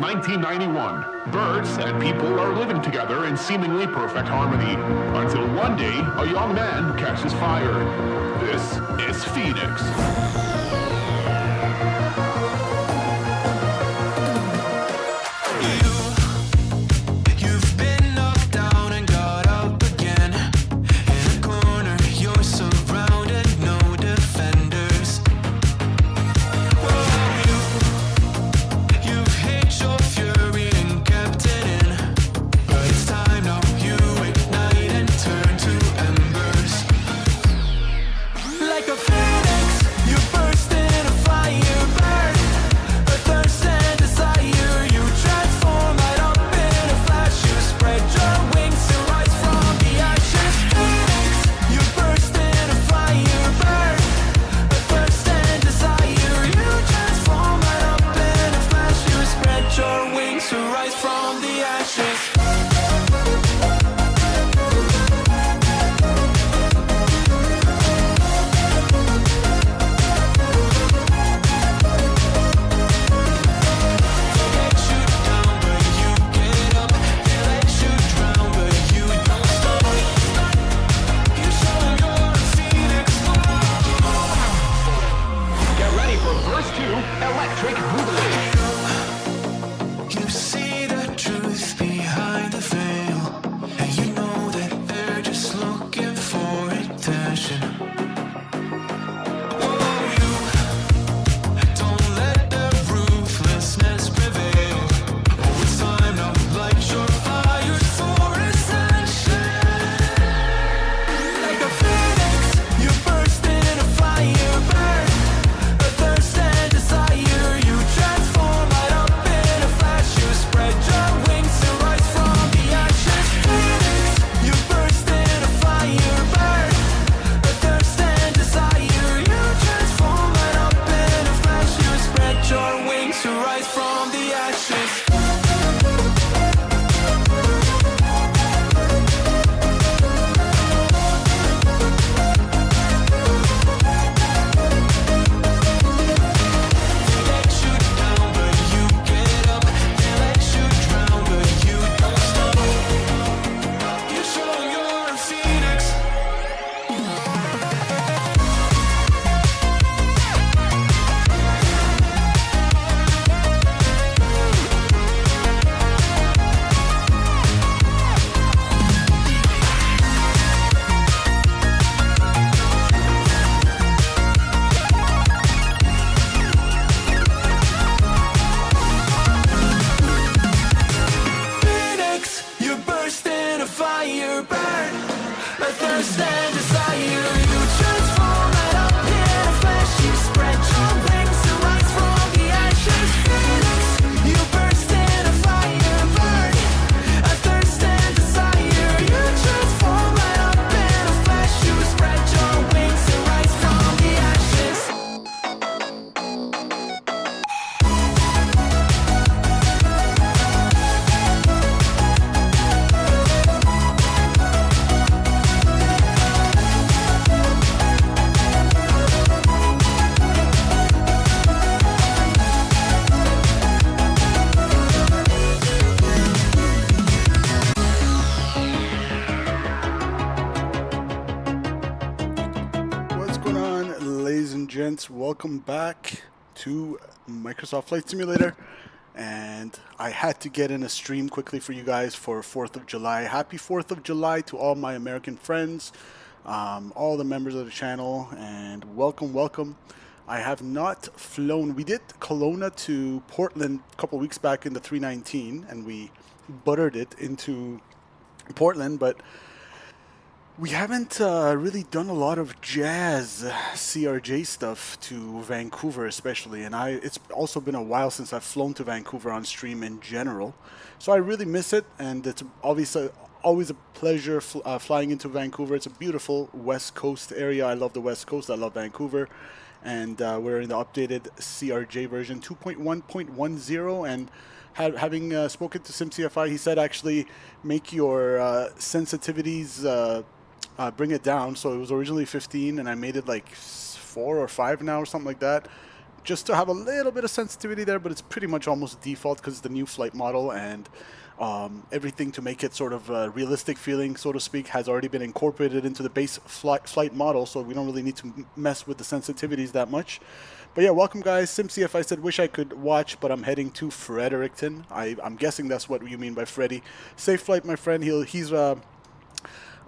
1991. Birds and people are living together in seemingly perfect harmony, until one day a young man catches fire. This is Phoenix. Welcome back to Microsoft Flight Simulator, and I had to get in a stream quickly for you guys for 4th of July. Happy 4th of July to all my American friends, all the members of the channel, and welcome. I have not flown. We did Kelowna to Portland a couple weeks back in the 319, and we buttered it into Portland, but we haven't really done a lot of jazz CRJ stuff to Vancouver especially, and it's also been a while since I've flown to Vancouver on stream in general, so I really miss it, and it's obviously always a pleasure flying into Vancouver. It's a beautiful West Coast area. I love the West Coast. I love Vancouver, and we're in the updated CRJ version 2.1.10, and having spoken to SimCFI, he said actually make your sensitivities bring it down. So it was originally 15 and I made it like 4 or 5 now or something like that. just to have a little bit of sensitivity there, but it's pretty much almost default because it's the new flight model, and everything to make it sort of realistic feeling, so to speak, has already been incorporated into the base flight model, so we don't really need to mess with the sensitivities that much. But yeah, welcome guys. SimCFI said, wish I could watch, but I'm heading to Fredericton. I'm guessing that's what you mean by Freddy. Safe flight, my friend. He's flying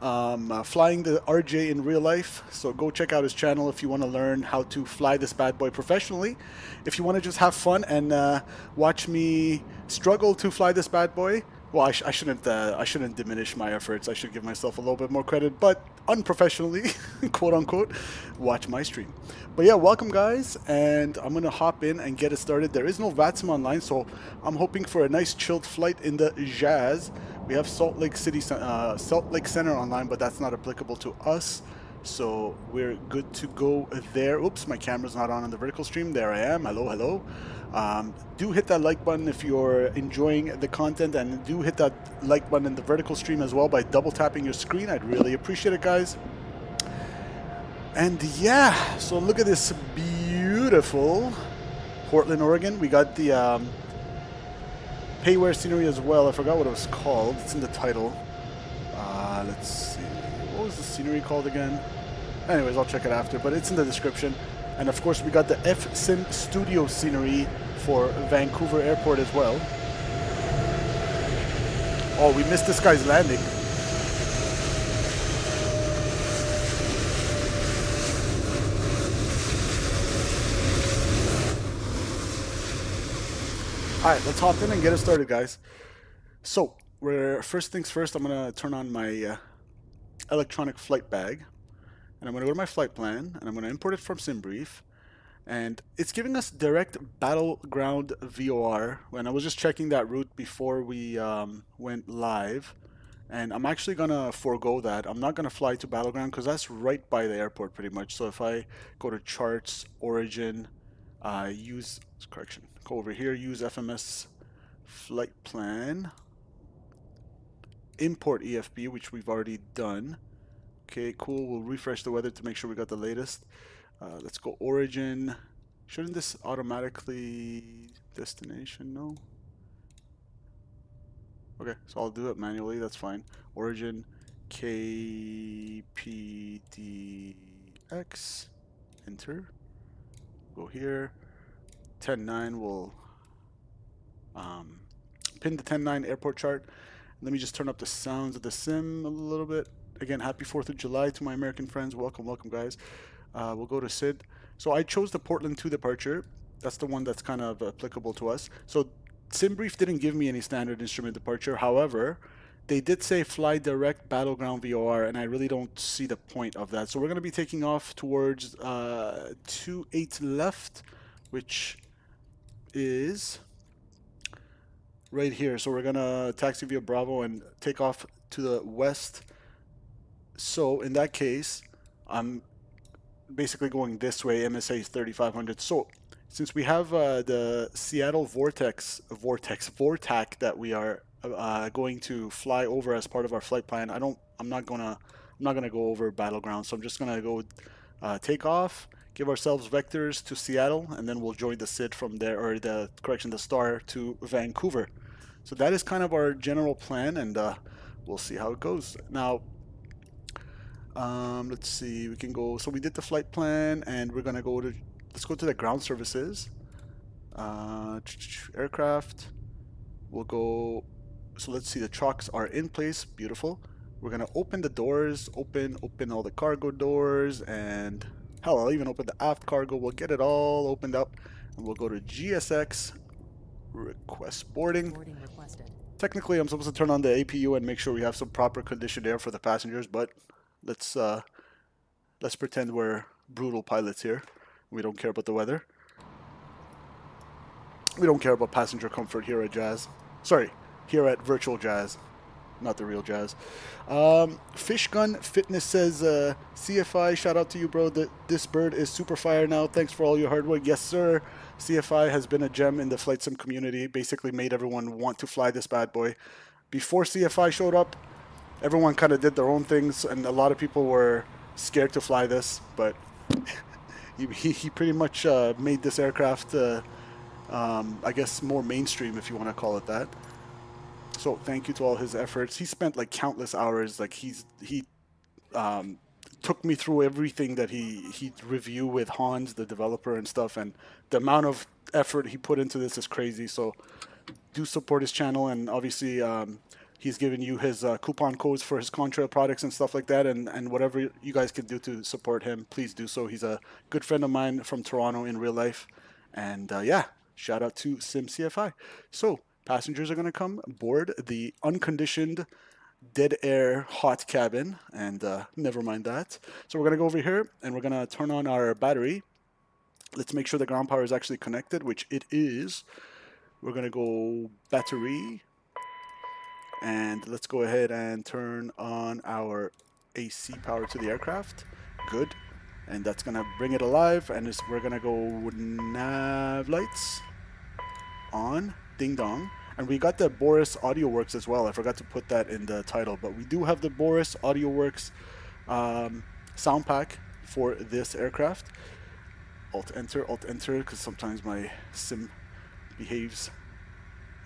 the RJ in real life, so go check out his channel if you want to learn how to fly this bad boy professionally. If you want to just have fun and watch me struggle to fly this bad boy, well, I shouldn't diminish my efforts. I should give myself a little bit more credit, but unprofessionally, quote unquote, watch my stream. But yeah, welcome guys, and I'm gonna hop in and get it started. There is no VATSIM online, so I'm hoping for a nice chilled flight in the Jazz. We have Salt Lake Center online, but that's not applicable to us, so we're good to go there. Oops, my camera's not on the vertical stream. There I am. Hello, hello. Do hit that like button if you're enjoying the content, and do hit that like button in the vertical stream as well by double tapping your screen. I'd really appreciate it, guys. And yeah, so look at this beautiful Portland, Oregon. We got the payware scenery as well. I forgot what it was called. It's in the title. Let's see. What was the scenery called again? Anyways, I'll check it after, but it's in the description. And of course, we got the FSimStudios scenery for Vancouver Airport as well. Oh, we missed this guy's landing. Alright, let's hop in and get it started, guys. So, first things first, I'm going to turn on my electronic flight bag. And I'm going to go to my flight plan, and I'm going to import it from SimBrief. And it's giving us direct battleground VOR. When I was just checking that route before we went live. And I'm actually going to forego that. I'm not going to fly to battleground because that's right by the airport pretty much. So if I go to charts, origin, go over here, use FMS flight plan, import EFB, which we've already done. Okay, cool. We'll refresh the weather to make sure we got the latest. Let's go origin. Shouldn't this automatically destination? No. Okay, so I'll do it manually. That's fine. Origin KPDX. Enter. Go here. 10.9 will pin the 10.9 airport chart. Let me just turn up the sounds of the sim a little bit. Again, happy 4th of July to my American friends. Welcome, welcome, guys. We'll go to SID. So I chose the Portland 2 departure. That's the one that's kind of applicable to us. So SimBrief didn't give me any standard instrument departure. However, they did say fly direct battleground VOR, and I really don't see the point of that. So we're going to be taking off towards 28 left, which is right here. So we're going to taxi via Bravo and take off to the west. So in that case, I'm basically going this way, MSA 3500. So since we have the Seattle Vortex that we are going to fly over as part of our flight plan, I'm not gonna go over battleground. So I'm just gonna go take off, give ourselves vectors to Seattle, and then we'll join the SID from there, or the star to Vancouver. So that is kind of our general plan, and we'll see how it goes. Now, let's see, we can go, so we did the flight plan, and we're gonna go to, let's go to the ground services, aircraft, we'll go, so let's see, the trucks are in place, beautiful. We're gonna open the doors, open all the cargo doors, and hell, I'll even open the aft cargo. We'll get it all opened up, and we'll go to GSX, request boarding. Boarding requested. Technically, I'm supposed to turn on the APU and make sure we have some proper conditioned air for the passengers, but let's pretend we're brutal pilots here. We don't care about the weather. We don't care about passenger comfort here at Jazz. Sorry, here at Virtual Jazz, not the real Jazz. Fish Gun Fitness says, CFI, shout out to you, bro. This bird is super fire now. Thanks for all your hard work. Yes, sir. CFI has been a gem in the flight sim community. Basically made everyone want to fly this bad boy. Before CFI showed up, everyone kind of did their own things, and a lot of people were scared to fly this, but he pretty much made this aircraft, I guess, more mainstream, if you want to call it that. So thank you to all his efforts. He spent like countless hours. Like he um, took me through everything that he reviewed with Hans, the developer, and stuff. And the amount of effort he put into this is crazy. So do support his channel, and obviously he's given you his coupon codes for his contrail products and stuff like that, and whatever you guys can do to support him, please do so. He's a good friend of mine from Toronto in real life, and yeah, shout out to SimCFI. So passengers are going to come board the unconditioned dead air hot cabin, and never mind that. So we're going to go over here and we're going to turn on our battery. Let's make sure the ground power is actually connected, which it is. We're going to go battery, and let's go ahead and turn on our AC power to the aircraft. Good. And that's going to bring it alive, and we're going to go nav lights on, ding dong. And we got the Boris Audio Works as well. I forgot to put that in the title, but we do have the Boris Audio Works sound pack for this aircraft. Alt enter, because sometimes my sim behaves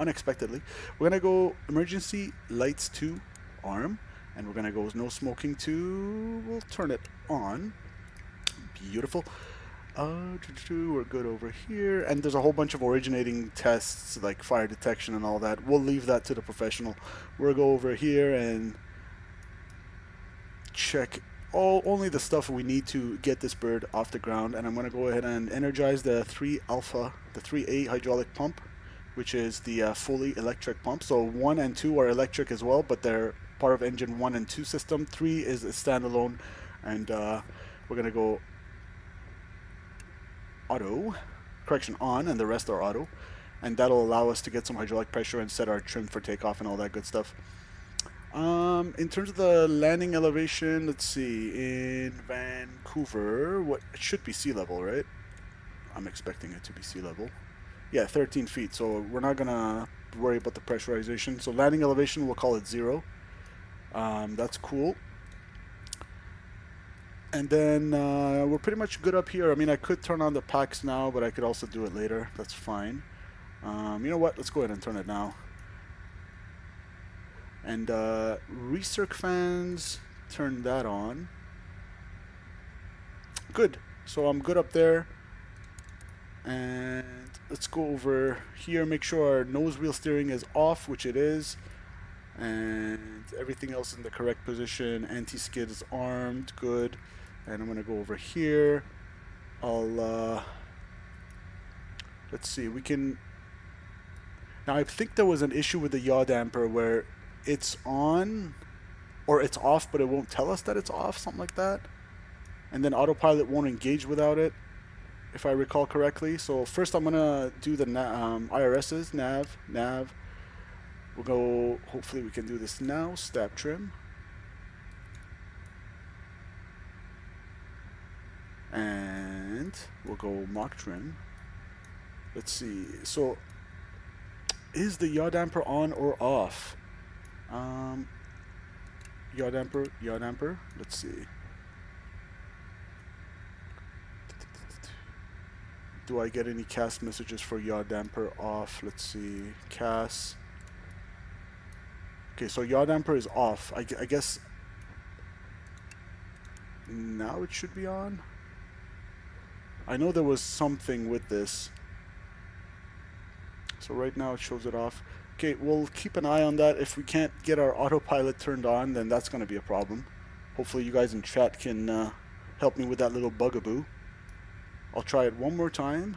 unexpectedly. We're gonna go emergency lights to arm, and we're gonna go no smoking to, we'll turn it on. Beautiful. We're good over here, and there's a whole bunch of originating tests like fire detection and all that. We'll leave that to the professional. We'll go over here and check only the stuff we need to get this bird off the ground, and I'm going to go ahead and energize the 3A hydraulic pump, which is the fully electric pump. So 1 and 2 are electric as well, but they're part of engine 1 and 2 system. 3 is a standalone, and we're going to go on, and the rest are auto, and that'll allow us to get some hydraulic pressure and set our trim for takeoff and all that good stuff. In terms of the landing elevation, let's see, in Vancouver, it should be sea level, right? I'm expecting it to be sea level. Yeah, 13 feet, so we're not gonna worry about the pressurization. So landing elevation, we'll call it 0. That's cool. And then we're pretty much good up here. I mean, I could turn on the packs now, but I could also do it later. That's fine. You know what? Let's go ahead and turn it now. And recirc fans, turn that on. Good. So I'm good up there. And let's go over here. Make sure our nose wheel steering is off, which it is. And everything else in the correct position. Anti-skid is armed. Good. And I'm going to go over here. Let's see. We can... Now, I think there was an issue with the yaw damper where it's on or it's off, but it won't tell us that it's off, something like that. And then autopilot won't engage without it, if I recall correctly. So first I'm gonna do the IRS's nav. We'll go, hopefully we can do this now. Stab trim. And we'll go mock trim. Let's see. So is the yaw damper on or off? Yaw damper. Let's see. Do I get any CAS messages for yaw damper off? Let's see. CAS. Okay, so yaw damper is off. I guess now it should be on. I know there was something with this. So right now it shows it off. Okay, we'll keep an eye on that. If we can't get our autopilot turned on, then that's going to be a problem. Hopefully you guys in chat can help me with that little bugaboo. I'll try it one more time.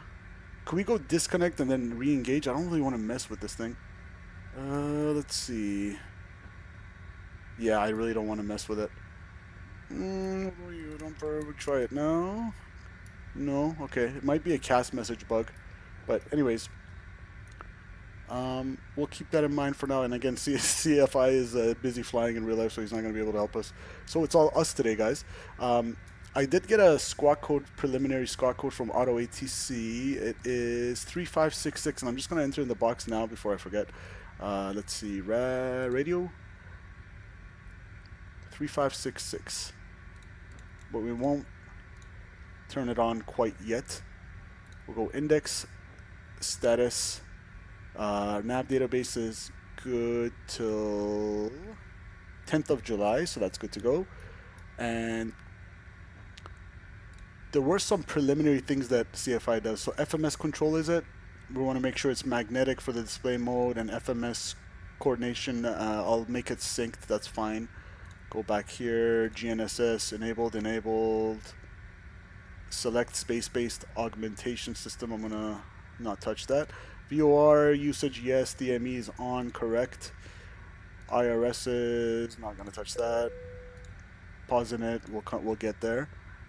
Can we go disconnect and then re-engage? I don't really want to mess with this thing. Let's see. Yeah, I really don't want to mess with it. We'll try it now. No, okay. It might be a CAS message bug. But anyways, we'll keep that in mind for now. And again, CFI is busy flying in real life, so he's not going to be able to help us. So it's all us today, guys. I did get a squawk code, preliminary squawk code from Auto ATC. It is 3566, and I'm just going to enter in the box now before I forget. Let's see, radio 3566. But we won't turn it on quite yet. We'll go index, status, nav database is good till 10th of July, so that's good to go. And there were some preliminary things that CFI does. So FMS control is it. We want to make sure it's magnetic for the display mode, and FMS coordination, I'll make it synced, that's fine. Go back here, GNSS, enabled. Select space-based augmentation system, I'm gonna not touch that. VOR usage, yes. DME is on, correct. IRS is not gonna touch that. Pausing it, we'll get there.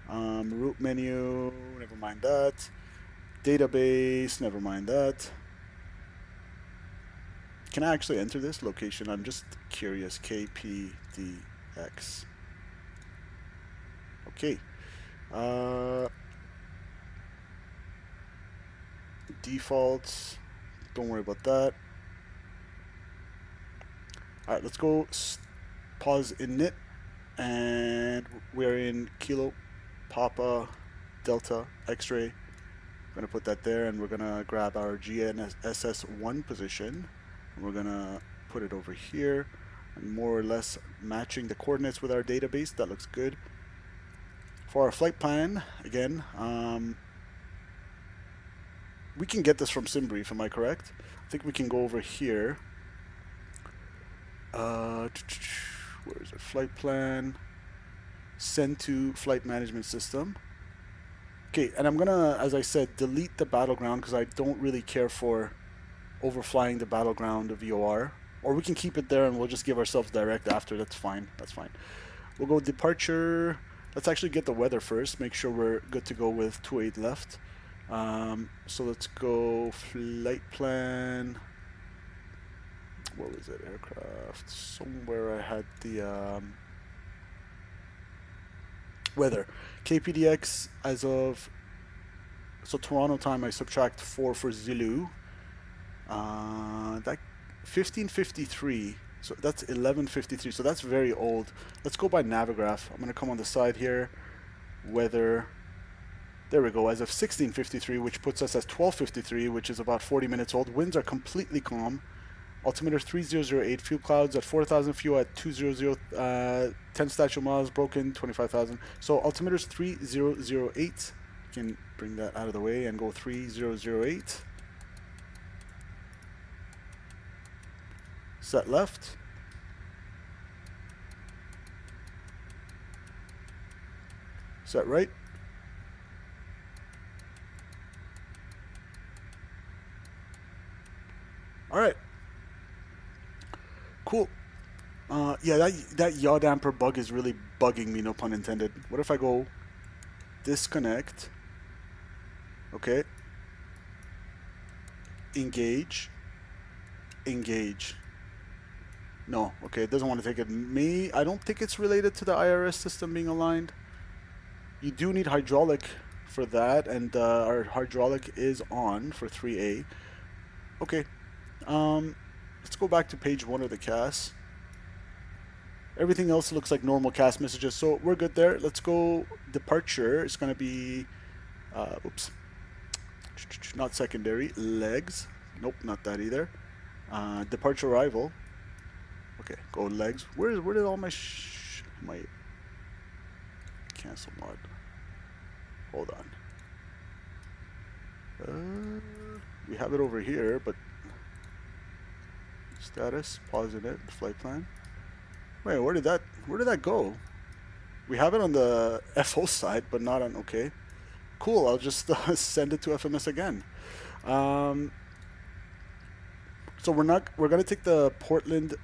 Root menu, never mind that. Database, never mind that. Can I actually enter this location? I'm just curious. KPDX. Okay. Defaults, don't worry about that. All right, let's go pause init, and we're in Kilo Papa Delta X-ray. We're gonna put that there, and we're gonna grab our GNSS1 position, and we're gonna put it over here, and more or less matching the coordinates with our database. That looks good. For our flight plan, again, we can get this from SimBrief, am I correct? I think we can go over here. Where is it? Flight plan. Send to flight management system. Okay, and I'm gonna, as I said, delete the battleground because I don't really care for overflying the battleground of VOR. Or we can keep it there and we'll just give ourselves direct after. That's fine. That's fine. We'll go departure. Let's actually get the weather first. Make sure we're good to go with 28 left. So let's go flight plan. What was it? Aircraft. Somewhere I had the weather. KPDX as of, so Toronto time I subtract 4 for Zulu. That 1553. So that's 1153. So that's very old. Let's go by Navigraph. I'm gonna come on the side here. Weather. There we go. As of 1653, which puts us at 1253, which is about 40 minutes old. Winds are completely calm. Altimeter 3008. Fuel clouds at 4,000. Fuel at 200. 10 statute miles broken. 25,000. So altimeter's 3008. You can bring that out of the way and go 3008. Set left. Set right. All right. Cool. Yeah, that yaw damper bug is really bugging me, no pun intended. What if I go disconnect? Okay. Engage. Engage. No, okay, it doesn't want to take it. I don't think it's related to the IRS system being aligned. You do need hydraulic for that, and our hydraulic is on for 3A. Okay, let's go back to page 1 of the CAS. Everything else looks like normal CAS messages, so we're good there. Let's go departure. It's going to be, oops, not secondary, legs. Nope, not that either. Departure arrival. Okay, go legs. Where did all my cancel mod? Hold on. We have it over here, but status, pausing it, flight plan. Wait, where did that go? We have it on the FO side, but not on, okay. Cool, I'll just send it to FMS again. So we're gonna take the Portland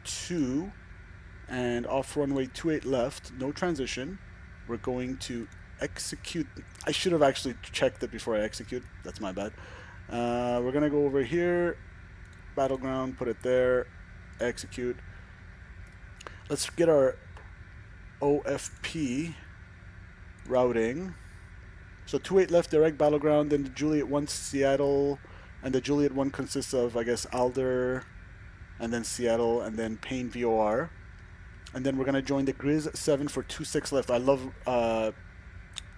2 and off runway 28 left, no transition. We're going to execute. I should have actually checked it before I execute. That's my bad. We're gonna go over here, battleground, put it there, execute. Let's get our OFP routing. So 28 left, direct battleground, then the Juliet 1 Seattle, and the Juliet 1 consists of, I guess, Alder, and then Seattle, and then Payne VOR. And then we're going to join the Grizz 7 for 26 left. I love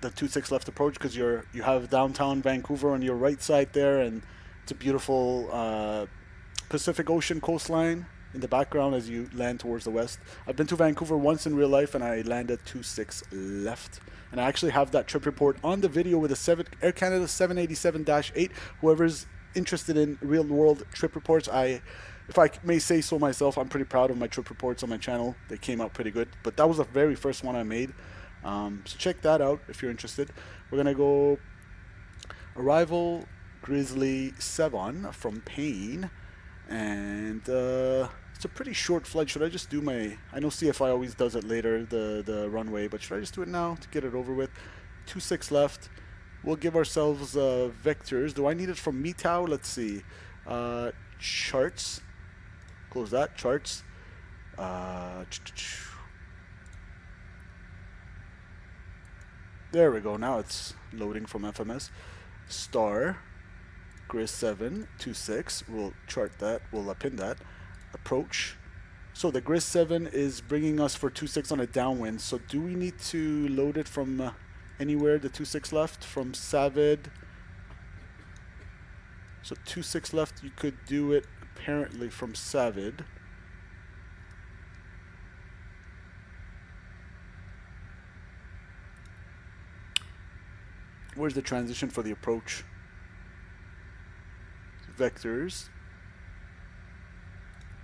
the 26 left approach, because you have downtown Vancouver on your right side there, and it's a beautiful Pacific Ocean coastline in the background as you land towards the west. I've been to Vancouver once in real life, and I landed 26 left. And I actually have that trip report on the video with a Air Canada 787-8. Whoever's interested in real-world trip reports, if I may say so myself, I'm pretty proud of my trip reports on my channel. They came out pretty good. But that was the very first one I made. So check that out if you're interested. We're going to go Arrival Grizzly 7 from Payne. And it's a pretty short flight. Should I just do my... I know CFI always does it later, the runway, but should I just do it now to get it over with? 26 left. We'll give ourselves vectors. Do I need it from METAU? Let's see. Charts. Close that. Charts. There we go. Now it's loading from FMS. Star. Gris 7, 26. We'll chart that. We'll pin that. Approach. So the Gris 7 is bringing us for 26 on a downwind. So do we need to load it from anywhere? The 26 left from Savid. So 26 left. You could do it apparently from Savid. Where's the transition for the approach? Vectors.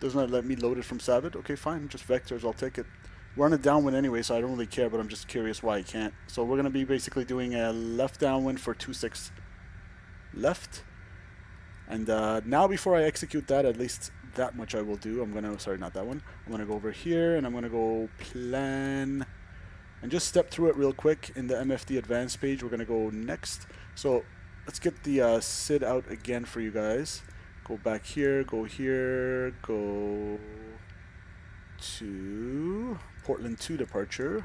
Doesn't it let me load it from Savid? Okay, fine, just vectors, I'll take it. We're on a downwind anyway, so I don't really care, but I'm just curious why I can't. So we're going to be basically doing a left downwind for 26 left. And now before I execute that, at least that much I will do. I'm going to, sorry, not that one. I'm going to go over here, and I'm going to go plan, and just step through it real quick. In the MFD advanced page, we're going to go next. So let's get the SID out again for you guys. Go back here, go to Portland 2 departure.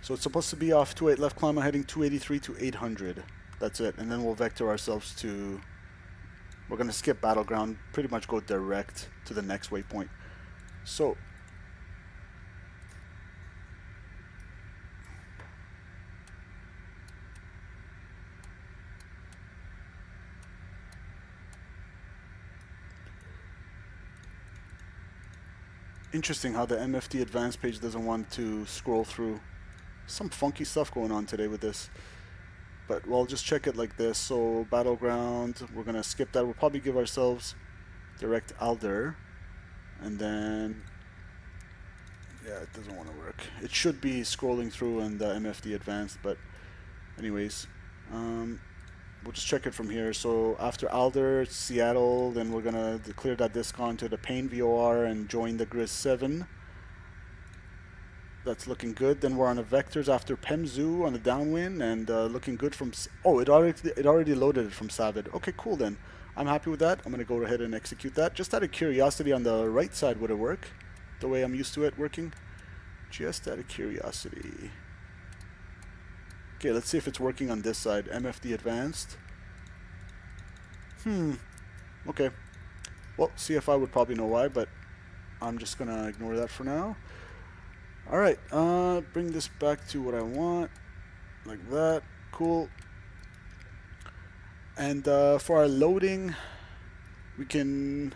So it's supposed to be off 28 left climb, heading 283 to 800. That's it. And then we'll vector ourselves to, we're going to skip battleground, pretty much go direct to the next waypoint. So interesting how the MFD advanced page doesn't want to scroll through. Some funky stuff going on today with this. But we'll just check it like this. So battleground, we're going to skip that. We'll probably give ourselves direct Alder. And then, yeah, it doesn't want to work. It should be scrolling through in the MFD advanced, but anyways, we'll just check it from here. So after Alder, Seattle, then we're going to clear that discount to the Payne VOR and join the Gris 7. That's looking good. Then we're on the vectors after Pemzu on the downwind, and looking good from... Oh, it already loaded it from Savid. Okay, cool then. I'm happy with that. I'm going to go ahead and execute that. Just out of curiosity, on the right side, would it work? The way I'm used to it working? Just out of curiosity. Okay, let's see if it's working on this side. MFD advanced. Okay. Well, CFI would probably know why, but I'm just going to ignore that for now. Alright, bring this back to what I want. Like that. Cool. And for our loading, we can...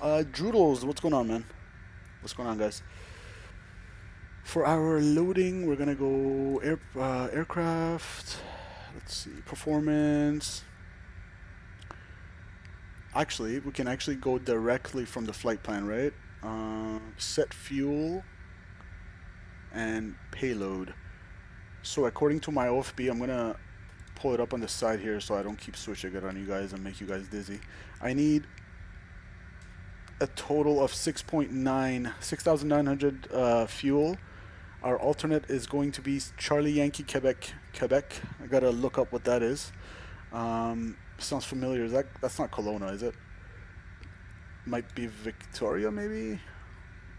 Droodles, what's going on, man? What's going on, guys? For our loading, we're going to go aircraft. Let's see. Performance. Actually, we can actually go directly from the flight plan, right? Set fuel and payload. So according to my OFB, I'm going to pull it up on the side here so I don't keep switching it on you guys and make you guys dizzy. I need a total of 6,900 fuel. Our alternate is going to be Charlie Yankee Quebec. I gotta look up what that is. Sounds familiar. That's not Kelowna, is it? Might be Victoria, maybe.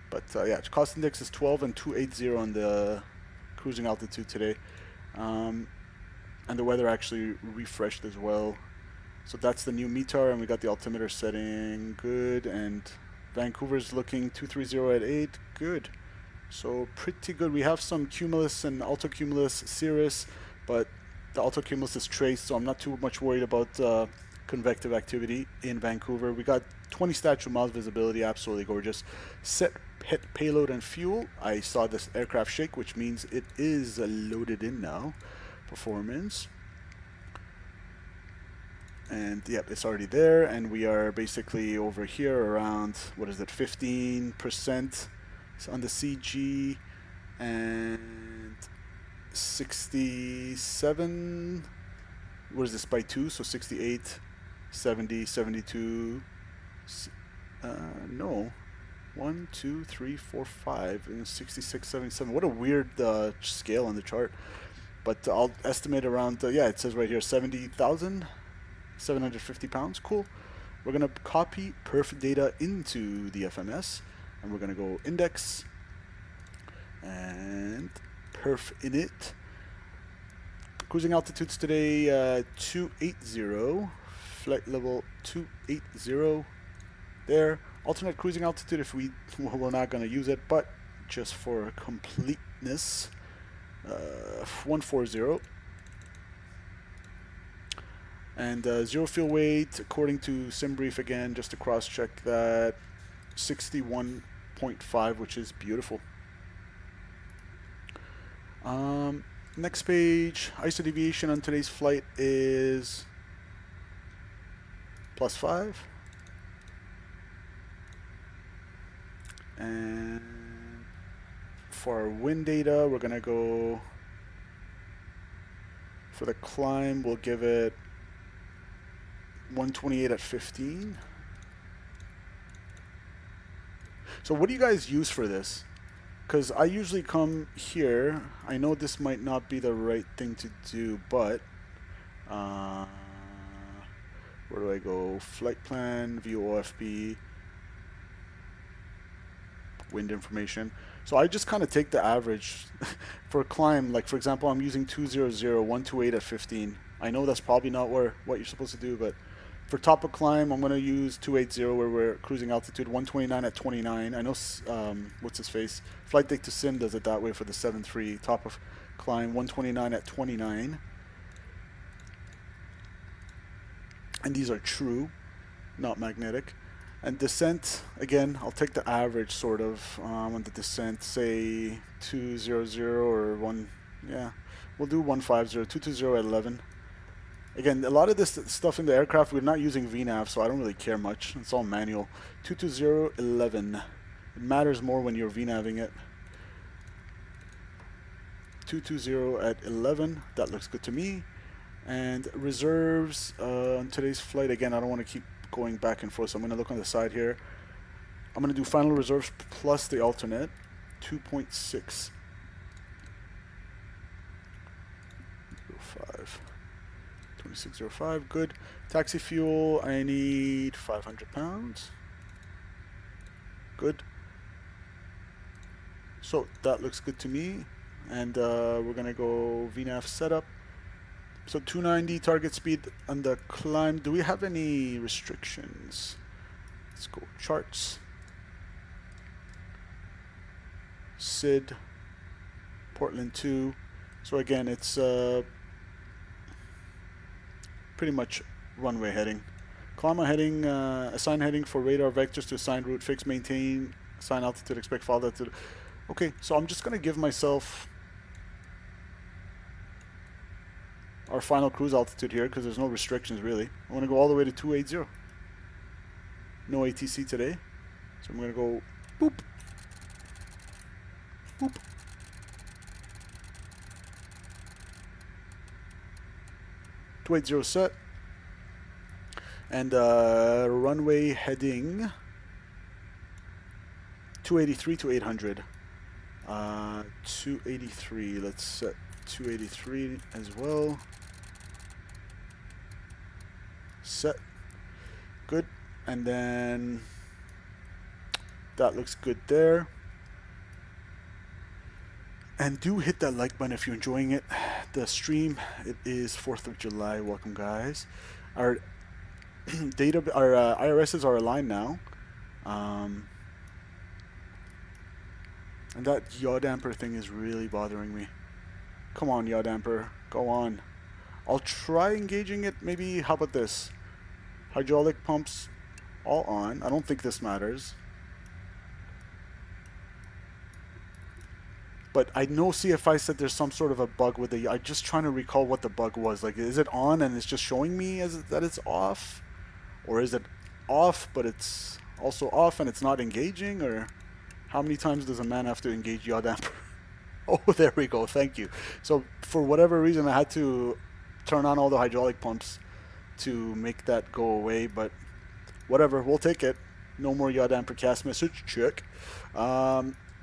But yeah, cost index is 12 and 280 on the cruising altitude today. And the weather actually refreshed as well. So that's the new METAR, and we got the altimeter setting good. And Vancouver's looking 230 at 8. Good. So pretty good. We have some cumulus and altocumulus cirrus, but the altocumulus is traced, so I'm not too much worried about convective activity in Vancouver. We got 20 statute miles visibility, absolutely gorgeous. Set hit payload and fuel. I saw this aircraft shake, which means it is loaded in now. Performance. And yep, it's already there, and we are basically over here around, what is it, 15% on the CG, and 67, what is this, by 2, so 68, 70, 72, no, 1, 2, 3, 4, 5, and 66, 77. What a weird scale on the chart. But I'll estimate around, yeah, it says right here, 70,000, 750 pounds. Cool. We're going to copy perf data into the FMS, and we're going to go index and perf init. Cruising altitudes today, 280, flight level 280 there. Alternate cruising altitude if we're not going to use it, but just for completeness, 140. And zero fuel weight, according to SimBrief again, just to cross-check that, 61.5, which is beautiful. Next page, ISO deviation on today's flight is +5. And for our wind data, we're going to go, for the climb, we'll give it 128 at 15. So what do you guys use for this? Because I usually come here. I know this might not be the right thing to do, but where do I go? Flight plan, view OFB, wind information. So I just kind of take the average for a climb. Like for example, I'm using 200, 128 at 15. I know that's probably not what you're supposed to do, but for top of climb, I'm going to use 280 where we're cruising altitude, 129 at 29. I know, what's his face? Flight Deck to Sim does it that way for the 7.3. Top of climb, 129 at 29. And these are true, not magnetic. And descent, again, I'll take the average sort of on the descent, say 200 or 1, yeah, we'll do 150, 220 at 11. Again, a lot of this stuff in the aircraft, we're not using VNAV, so I don't really care much. It's all manual. 220, 11. It matters more when you're VNAVing it. 220 at 11. That looks good to me. And reserves on today's flight, again, I don't want to keep going back and forth, so I'm going to look on the side here. I'm going to do final reserves plus the alternate, 2.6. 05. 2605, good. Taxi fuel, I need 500 pounds. Good. So that looks good to me. And we're gonna go VNAV setup. So 290 target speed on the climb. Do we have any restrictions? Let's go charts. SID, Portland 2. So again, it's pretty much runway heading. Climb heading, assign heading for radar vectors to assign route, fix, maintain, assign altitude, expect fall altitude. Okay, so I'm just going to give myself our final cruise altitude here because there's no restrictions really. I want to go all the way to 280. No ATC today. So I'm going to go boop, boop. Set, and runway heading 283 to 800. 283. Let's set 283 as well. Set. Good. And then that looks good there. And do hit that like button if you're enjoying it. The stream, it is 4th of July. Welcome, guys. Our data, our IRSs are aligned now. And that yaw damper thing is really bothering me. Come on, yaw damper. Go on. I'll try engaging it. Maybe, how about this? Hydraulic pumps all on. I don't think this matters. But I know CFI said there's some sort of a bug with the... I'm just trying to recall what the bug was. Like, is it on and it's just showing me that it's off? Or is it off, but it's also off and it's not engaging? Or how many times does a man have to engage yaw damper? Oh, there we go. Thank you. So for whatever reason, I had to turn on all the hydraulic pumps to make that go away. But whatever, we'll take it. No more yaw damper cast message. Check.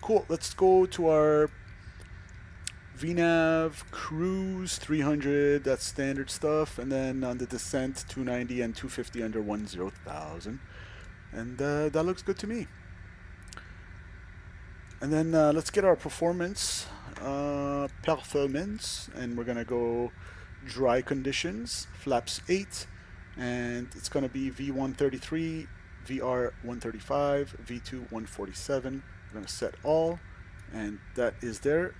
Cool. Let's go to our VNAV cruise 300. That's standard stuff. And then on the descent, 290 and 250 under 10,000. And that looks good to me. And then let's get our performance, and we're gonna go dry conditions, flaps 8, and it's gonna be V133, VR 135, V2 147. We're gonna set all, and that is there.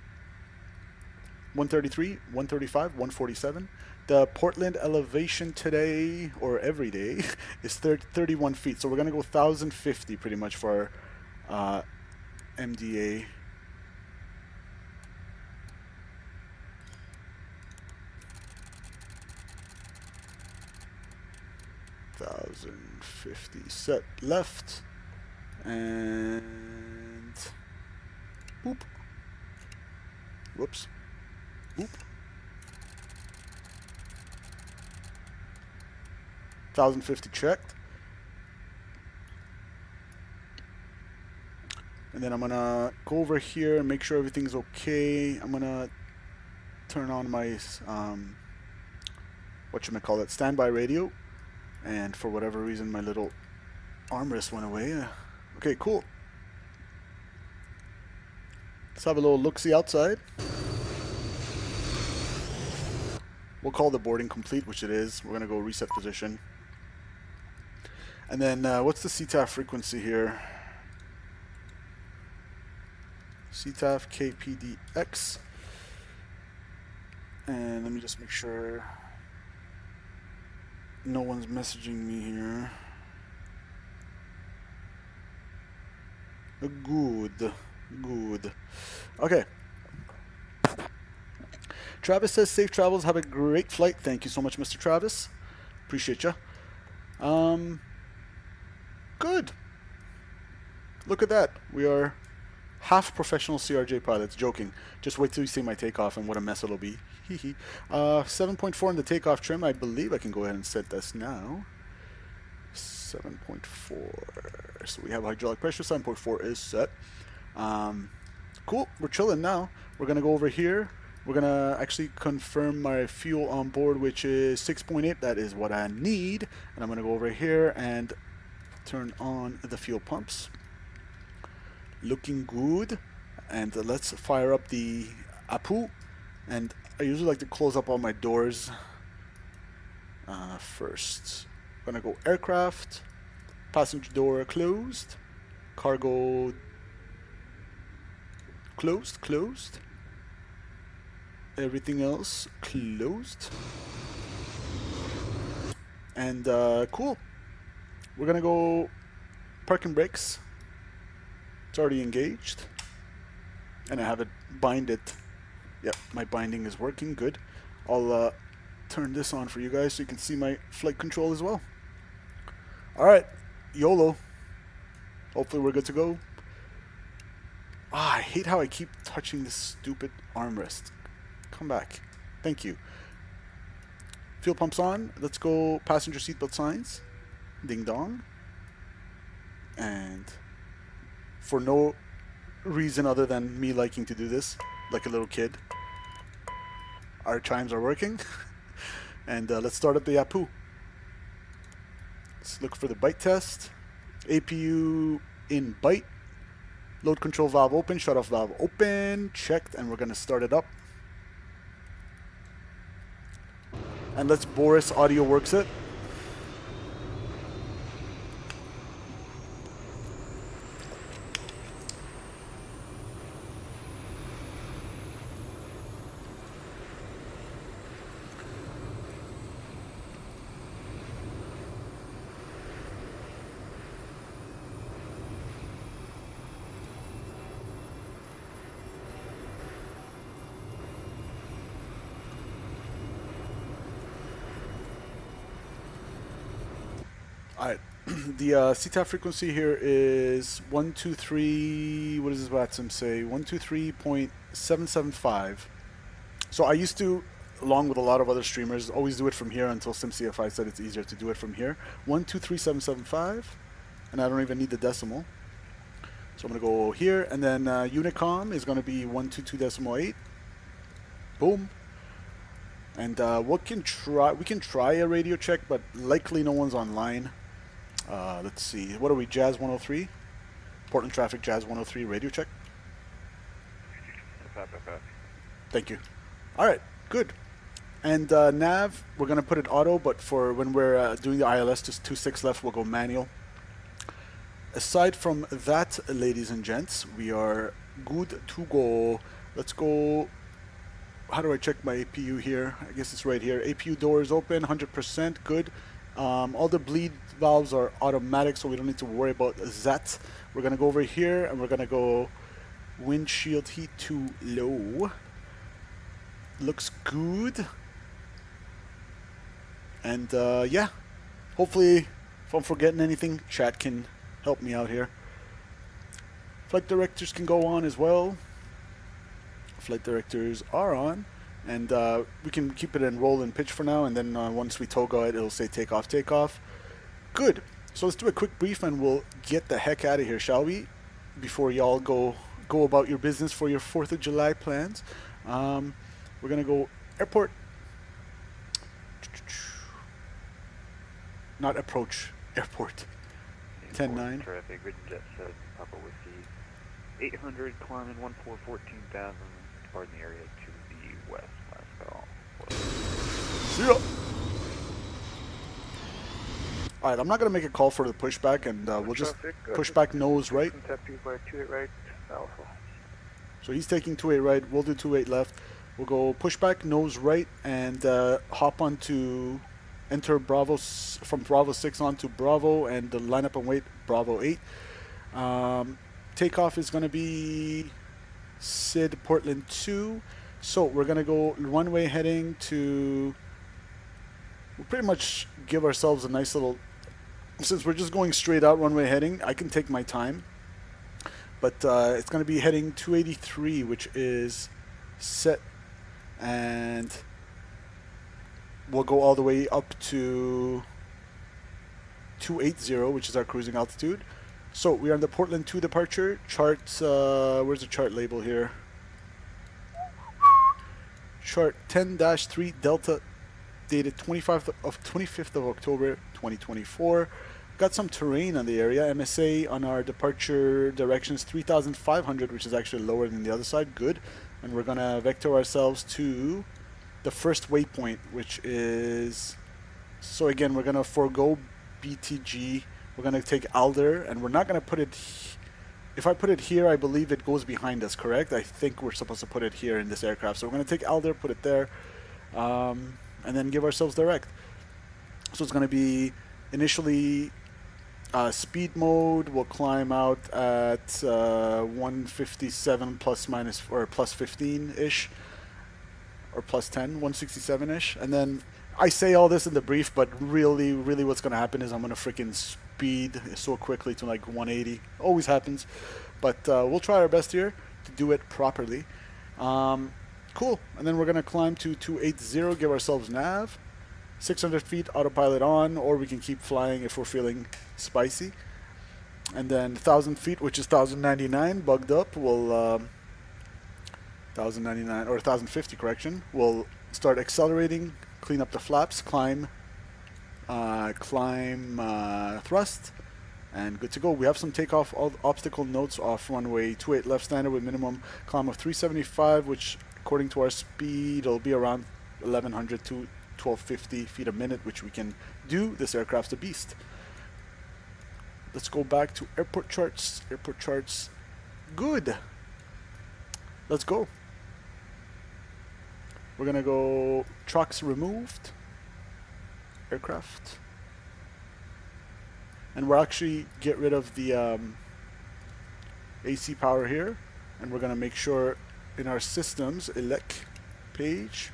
133, 135, 147. The Portland elevation today, or every day, is 31 feet. So we're gonna go 1,050 pretty much for our MDA. $1,050 set left, and boop. Whoops. Boop. 1,050 checked. And then I'm gonna go over here and make sure everything's okay. I'm gonna turn on my whatchamacallit, standby radio. And for whatever reason, my little armrest went away. Okay, cool. Let's have a little look-see outside. We'll call the boarding complete, which it is. We're gonna go reset position. And then what's the CTAF frequency here? CTAF KPDX. And let me just make sure no one's messaging me here. Good. Good. Okay. Travis says, safe travels. Have a great flight. Thank you so much, Mr. Travis. Appreciate you. Good. Look at that. We are half professional CRJ pilots. Joking. Just wait till you see my takeoff and what a mess it'll be. 7.4 in the takeoff trim. I believe I can go ahead and set this now. 7.4. So we have hydraulic pressure. 7.4 is set. Cool. We're chilling now. We're going to go over here. We're going to actually confirm my fuel on board, which is 6.8. That is what I need. And I'm going to go over here and turn on the fuel pumps. Looking good. And let's fire up the APU. And I usually like to close up all my doors first. I'm going to go aircraft, passenger door closed, cargo closed. Everything else closed. And cool. We're going to go parking brakes. It's already engaged. And I have it binded. Yep, my binding is working good. I'll turn this on for you guys so you can see my flight control as well. Alright, YOLO. Hopefully we're good to go. I hate how I keep touching this stupid armrest. Come back. Thank you. Fuel pumps on. Let's go passenger seatbelt signs. Ding dong. And for no reason other than me liking to do this, like a little kid, our chimes are working. And let's start up the APU. Let's look for the bite test. APU in bite. Load control valve open, shut off valve open, checked, and we're going to start it up. And let's Boris Audio Works it. Alright, the CTAF frequency here is 123, what does FSim say? 123.775. So I used to, along with a lot of other streamers, always do it from here until SimCFI said it's easier to do it from here. 123775, and I don't even need the decimal. So I'm going to go here, and then Unicom is going to be 122.8. Boom. And we can try a radio check, but likely no one's online. Let's see. What are we? Jazz 103? Portland traffic Jazz 103 radio check. Thank you. All right, good. And nav, we're gonna put it auto, but for when we're doing the ILS, just 26 left, we'll go manual. Aside from that, ladies and gents, we are good to go. Let's go. How do I check my APU here? I guess it's right here. APU door is open, 100%, good. All the bleed valves are automatic, so we don't need to worry about that. We're gonna go over here, and we're gonna go windshield heat to low. Looks good. And yeah, hopefully if I'm forgetting anything, chat can help me out here. Flight directors can go on as well. Flight directors are on, and we can keep it in roll and pitch for now, and then once we toga it, it'll say takeoff, takeoff. Good. So let's do a quick brief and we'll get the heck out of here, shall we? Before y'all go about your business for your 4th of July plans. We're gonna go airport. Not approach, airport. 10-9. Traffic, Ridge Jet said Papa Whiskey 800, climbing 14,000, departing the area to the west. Last call. See ya. Alright, I'm not going to make a call for the pushback, and we'll just push back nose right. So he's taking 28 right, we'll do 28 left. We'll go pushback nose right and hop onto, enter Bravo, from Bravo 6 onto Bravo, and line up and wait Bravo 8. Takeoff is going to be Sid Portland 2. So we're going to go runway heading to, we'll pretty much give ourselves a nice little, since we're just going straight out runway heading, I can take my time. But it's going to be heading 283, which is set, and we'll go all the way up to 280, which is our cruising altitude. So we are on the Portland 2 departure. Chart, where's the chart label here? Chart 10-3 Delta, dated 25th of October 2024. Got some terrain on the area. MSA on our departure directions 3,500, which is actually lower than the other side. Good. And we're going to vector ourselves to the first waypoint, which is, so again, we're going to forego BTG. We're going to take Alder, and we're not going to put it, if I put it here, I believe it goes behind us, correct? I think we're supposed to put it here in this aircraft. So we're going to take Alder, put it there, and then give ourselves direct. So it's going to be initially speed mode. We'll climb out at 157 plus minus, or plus 15-ish, or plus 10, 167-ish. And then I say all this in the brief, but really what's going to happen is I'm going to freaking speed so quickly to like 180. Always happens. But we'll try our best here to do it properly. Cool. And then we're going to climb to 280, give ourselves nav. 600 feet, autopilot on, or we can keep flying if we're feeling spicy. And then 1,000 feet, which is 1,099, bugged up, we'll 1,099, or 1,050, correction. We'll start accelerating, clean up the flaps, climb thrust, and good to go. We have some takeoff obstacle notes off runway 28 left standard with minimum climb of 375, which according to our speed, it'll be around 1,100 to 1,250 feet a minute, which we can do. This aircraft's a beast. Let's go back to airport charts. Airport charts. Good. Let's go. We're going to go trucks removed. Aircraft. And we'll actually get rid of the AC power here. And we're going to make sure in our systems, elect page.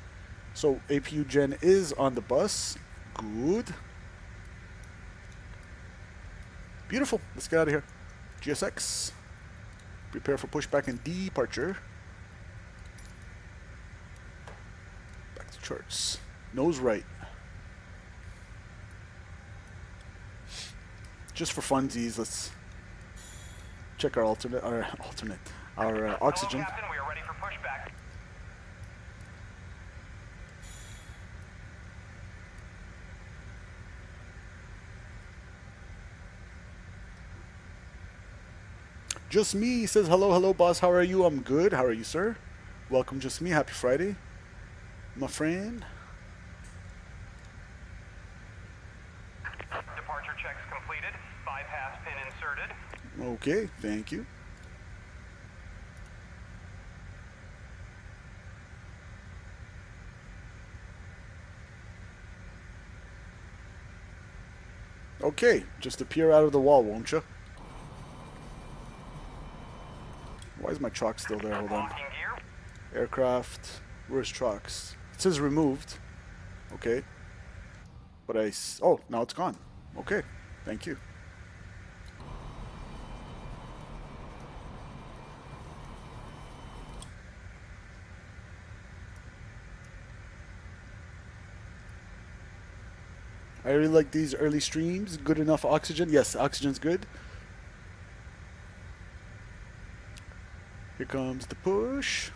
So APU gen is on the bus. Good. Beautiful. Let's get out of here. GSX. Prepare for pushback and departure. Back to charts. Nose right. Just for funsies, let's check our oxygen. Hello, Captain. We are ready for pushback. Just me says hello, boss. How are you? I'm good. How are you, sir? Welcome, Just me. Happy Friday, my friend. Departure checks completed. Bypass pin inserted. Okay, thank you. Okay, just appear out of the wall, won't you? Why is my truck still there? Hold on. Locking gear. Aircraft. Where's trucks? It says removed. Okay. But oh, now it's gone. Okay. Thank you. I really like these early streams. Good enough oxygen. Yes, oxygen's good. Here comes the push.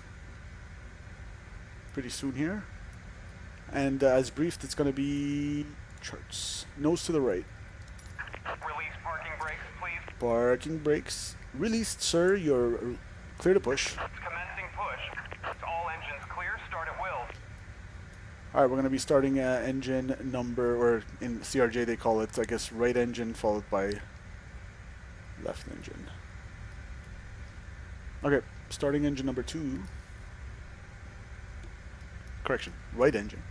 Pretty soon here. And as briefed, it's going to be charts. Nose to the right. Release parking brakes, please. Parking brakes. Released, sir. You're clear to push. Commencing push. All engines clear. Start at will. Alright, we're going to be starting engine number, or in CRJ they call it, I guess, right engine followed by left engine. Okay, starting engine number 2. Correction, right engine.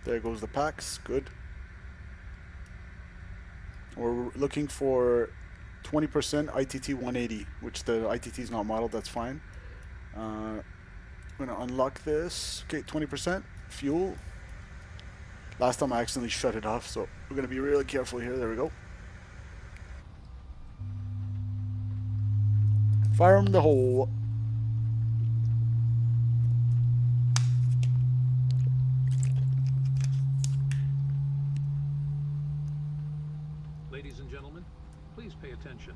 There goes the packs, good. We're looking for 20% ITT 180, which the ITT is not modeled, that's fine. I'm going to unlock this. Okay, 20% fuel. Last time I accidentally shut it off, so we're going to be really careful here. There we go. Fire in the hole. Ladies and gentlemen, please pay attention,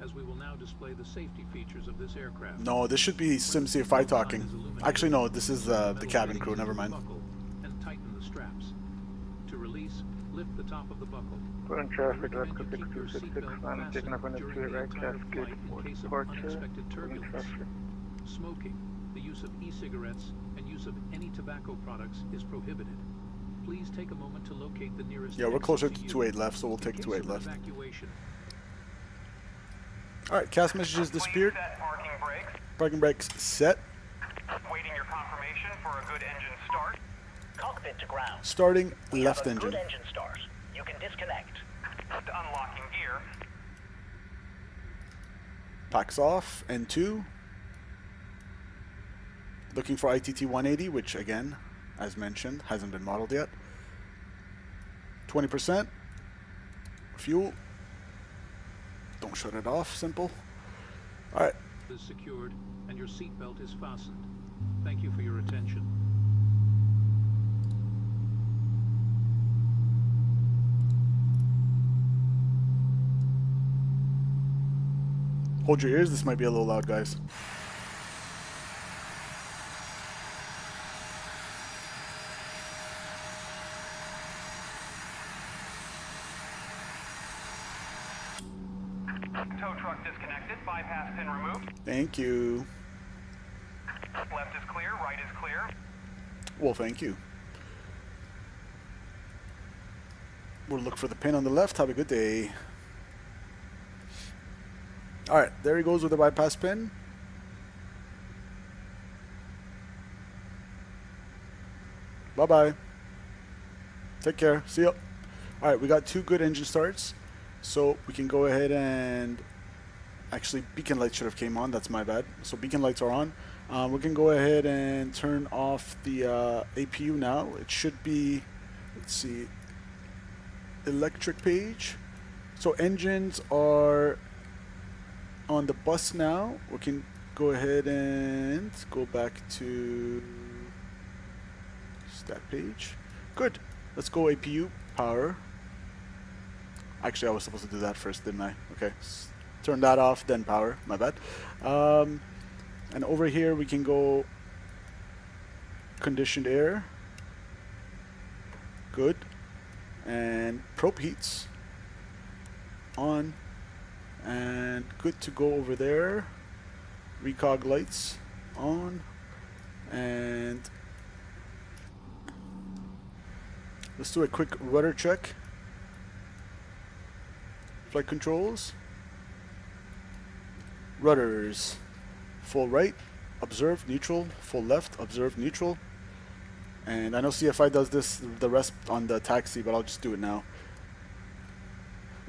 as we will now display the safety features of this aircraft. No, this should be SimCFI talking. Actually, no, this is the cabin crew. Never mind. And tighten the straps. To release, lift the top of the buckle. Current traffic, Alaska 6266, I'm taking up on the street right, cascade for departure. Smoking, the use of e-cigarettes, and use of any tobacco products is prohibited. Please take a moment to locate the nearest. Yeah, we're closer to 28 left, so we'll take 28 left. Alright, cast messages disappeared. Parking brakes set. Waiting your confirmation for a good engine start. Cockpit to ground. Starting We left have a engine. Good engine start. You can disconnect. Unlocking gear. Packs off. N2. Looking for ITT 180, which again, as mentioned, hasn't been modeled yet. 20%. Fuel. Don't shut it off. Simple. Alright. Is secured and your seatbelt is fastened. Thank you for your attention. Hold your ears. This might be a little loud, guys. Tow truck disconnected. Bypass pin removed. Thank you. Left is clear. Right is clear. Well, thank you. We'll look for the pin on the left. Have a good day. Alright, there he goes with the bypass pin. Bye-bye. Take care. See ya. Alright, we got 2 good engine starts. So we can go ahead and... Actually, beacon lights should have came on. That's my bad. So beacon lights are on. We can go ahead and turn off the APU now. It should be, let's see, electric page. So engines are on the bus now. We can go ahead and go back to stat page. Good. Let's go APU power. Actually, I was supposed to do that first, didn't I? Okay. Turn that off, then power. My bad. And over here we can go conditioned air. Good. And prop heats on. And good to go over there. Recog lights on. And let's do a quick rudder check. Flight controls. Rudders. Full right, observe, neutral. Full left, observe, neutral. And I know CFI does this, the rest on the taxi, but I'll just do it now.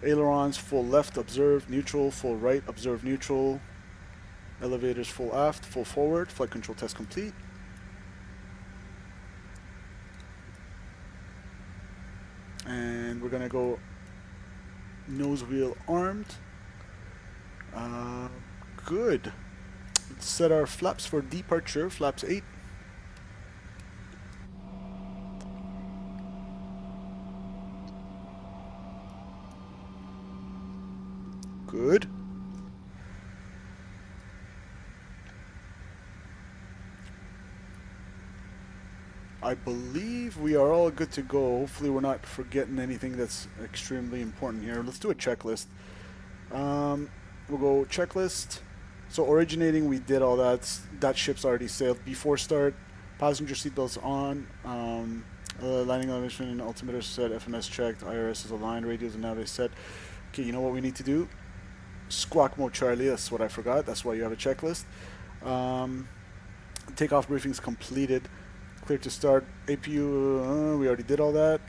Ailerons, full left, observe, neutral. Full right, observe, neutral. Elevators, full aft, full forward. Flight control test complete. And we're going to go nose wheel armed. Good. Let's set our flaps for departure. Flaps 8. Good. I believe we are all good to go. Hopefully we're not forgetting anything that's extremely important here. Let's do a checklist. We'll go checklist. So originating, we did all that. That ship's already sailed. Before start, passenger seatbelts on. Landing elevation, altimeter set, FMS checked, IRS is aligned, radios and navigators set. Okay, you know what we need to do? Squawk mode Charlie, that's what I forgot. That's why you have a checklist. Takeoff briefings completed. Clear to start. APU, we already did all that.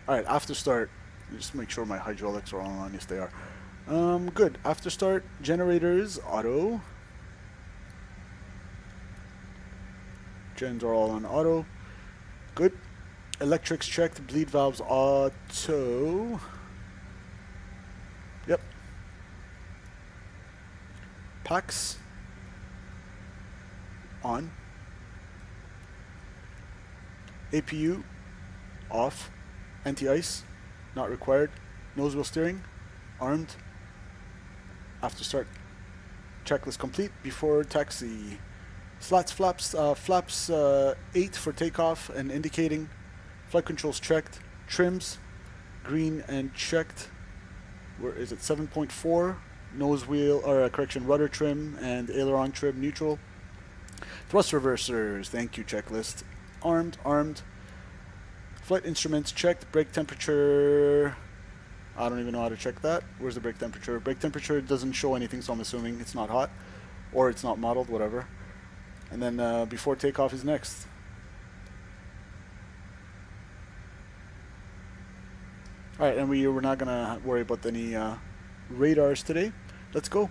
Alright, after start. Just make sure my hydraulics are all on. Yes, they are. Good. After start, generators, auto. Gens are all on auto. Good. Electrics checked, bleed valves auto. Yep. Packs on. APU off. Anti-ice not required. Nose wheel steering armed. After start, checklist complete. Before taxi, slats, flaps 8 for takeoff and indicating. Flight controls checked. Trims green and checked. Where is it? 7.4. Nose wheel, or correction, rudder trim and aileron trim neutral. Thrust reversers, thank you, checklist. Armed. Flight instruments checked. Brake temperature, I don't even know how to check that. Where's the brake temperature? Brake temperature doesn't show anything, so I'm assuming it's not hot. Or it's not modeled, whatever. And then before takeoff is next. Alright, and we're not going to worry about any radars today. Let's go.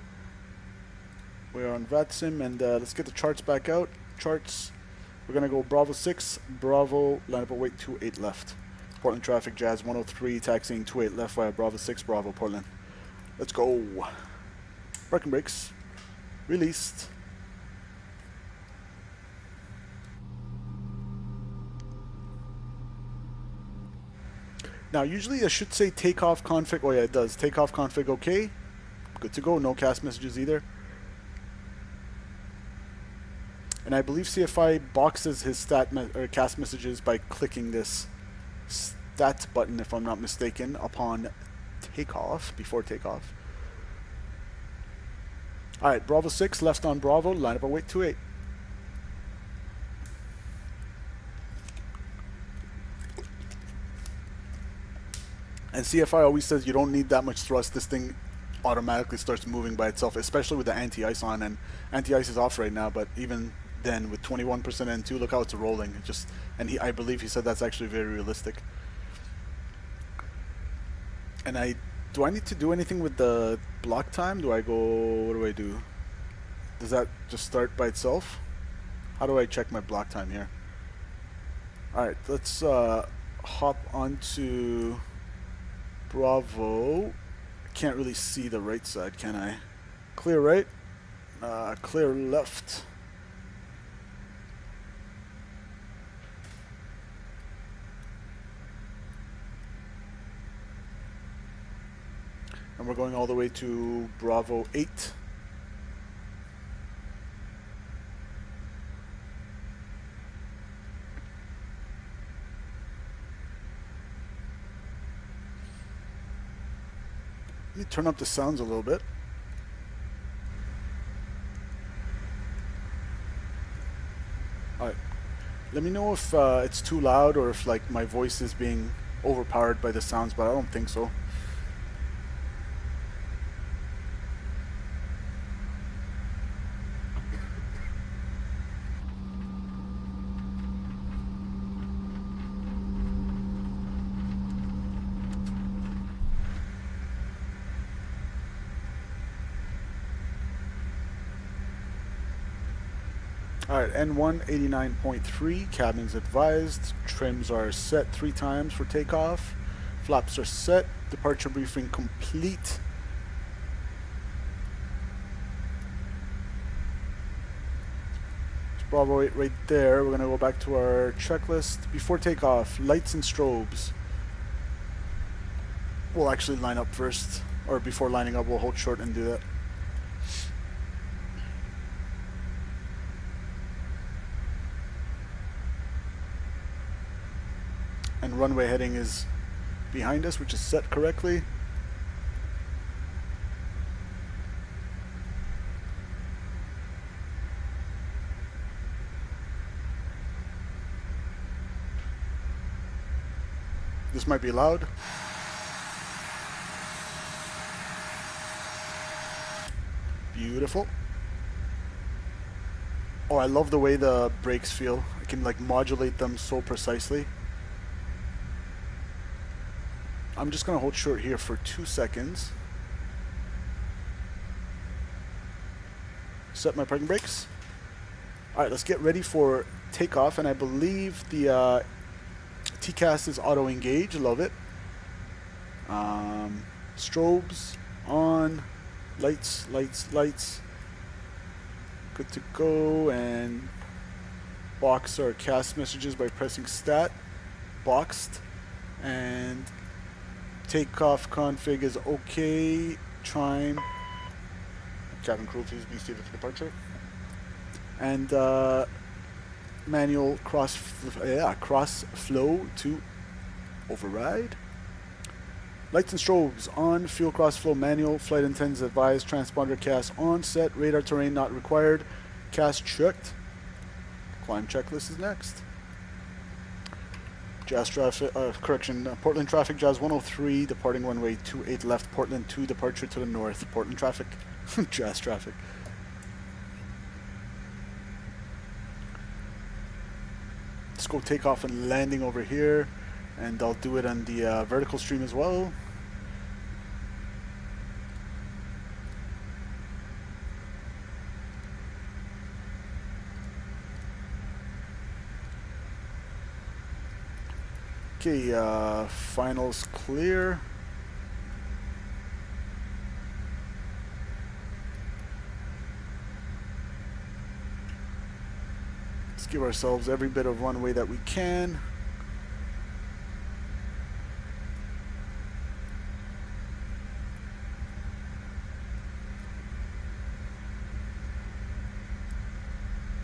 We are on VATSIM, and let's get the charts back out. Charts. We're going to go Bravo 6, Bravo, line up await 28 left. Portland traffic, Jazz 103, taxiing 28 left via Bravo 6, Bravo, Portland. Let's go. Parking brakes. Released. Now, usually I should say takeoff config. Oh yeah, it does. Takeoff config okay. Good to go. No cast messages either. And I believe CFI boxes his cast messages by clicking this stat button, if I'm not mistaken, upon takeoff, before takeoff. Alright, Bravo 6, left on Bravo, line up await 28. And CFI always says you don't need that much thrust. This thing automatically starts moving by itself, especially with the anti-ice on, and anti-ice is off right now, but even then with 21% N2, look how it's rolling. It just, and I believe he said that's actually very realistic. And do I need to do anything with the block time? Do I go, what do I do? Does that just start by itself? How do I check my block time here? Alright, let's hop onto Bravo. I can't really see the right side, can I? Clear right, clear left. And we're going all the way to Bravo 8. Let me turn up the sounds a little bit. Alright. Let me know if it's too loud or if like my voice is being overpowered by the sounds, but I don't think so. Alright, N1 89.3, cabins advised, trims are set 3 times for takeoff, flaps are set, departure briefing complete. It's Bravo 8 right there. We're going to go back to our checklist. Before takeoff, lights and strobes. We'll actually line up first, or before lining up we'll hold short and do that. And runway heading is behind us, which is set correctly. This might be loud. Beautiful. Oh, I love the way the brakes feel. I can like modulate them so precisely. I'm just going to hold short here for 2 seconds. Set my parking brakes. Alright, let's get ready for takeoff, and I believe the TCAS is auto engage. Love it. Strobes on. Lights, lights, lights. Good to go. And box our CAS messages by pressing stat. Boxed. And takeoff config is okay. Chime. Cabin crew, please be seated for departure. And manual cross flow to override. Lights and strobes on. Fuel cross flow manual. Flight attendants advised. Transponder CAS on. Set. Radar terrain not required. CAS checked. Climb checklist is next. Jazz traffic, Portland traffic, Jazz 103, departing runway 28 left, Portland 2, departure to the north. Portland traffic, Jazz traffic. Let's go takeoff and landing over here, and I'll do it on the vertical stream as well. Okay, finals clear. Let's give ourselves every bit of runway that we can.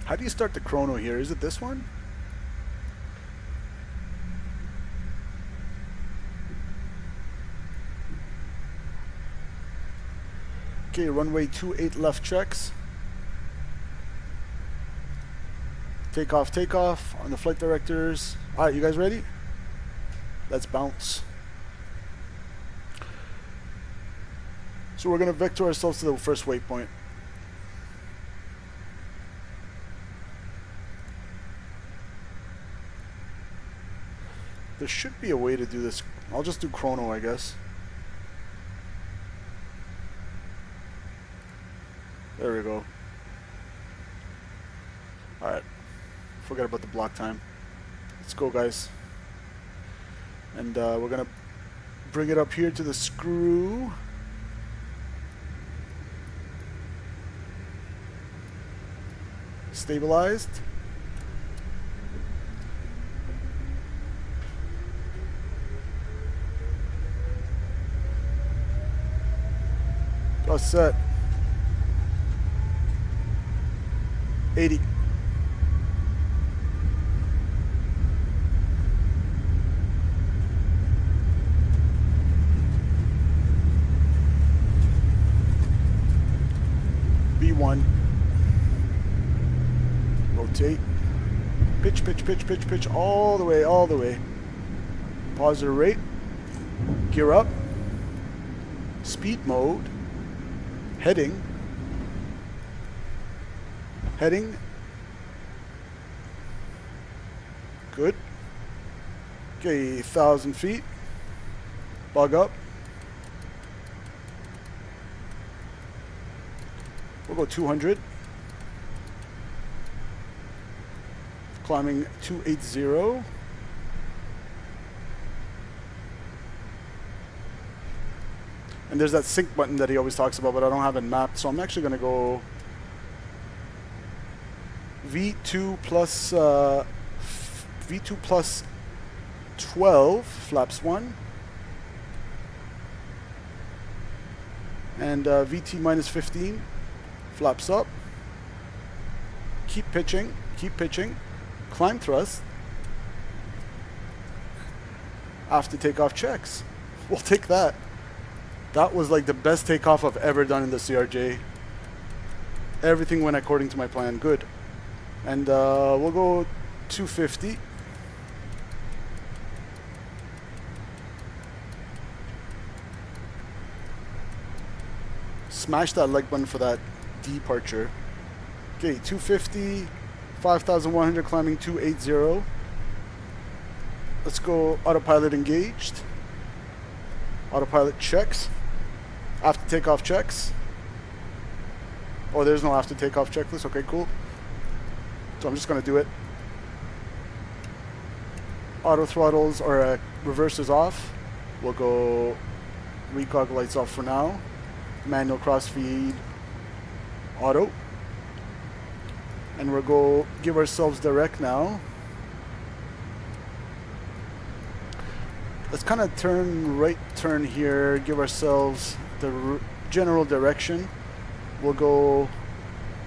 How do you start the chrono here? Is it this one? Okay, runway 28 left checks. Takeoff, takeoff on the flight directors. Alright, you guys ready? Let's bounce. So we're going to vector ourselves to the first waypoint. There should be a way to do this. I'll just do chrono, I guess. There we go. Alright. Forget about the block time. Let's go, guys. And we're gonna bring it up here to the screw. Stabilized. All set. 80. B1. Rotate. Pitch, pitch, pitch, pitch, pitch, all the way, all the way. Positive rate. Gear up. Speed mode. Heading. Heading. Good. Okay, 1,000 feet. Bug up. We'll go 200. Climbing 280. And there's that sync button that he always talks about, but I don't have it mapped, so I'm actually going to go V2 plus 12, flaps 1. And VT minus 15, flaps up. Keep pitching, keep pitching. Climb thrust. After takeoff checks. We'll take that. That was like the best takeoff I've ever done in the CRJ. Everything went according to my plan. Good. And we'll go 250. Smash that like button for that departure. Okay, 250, 5,100 climbing 280. Let's go autopilot engaged. Autopilot checks. After takeoff checks. Oh, there's no after takeoff checklist. Okay, cool. So I'm just going to do it. Auto throttles or reverses off. We'll go recog lights off for now. Manual crossfeed auto. And we'll go give ourselves direct now. Let's kind of right turn here, give ourselves the general direction. We'll go,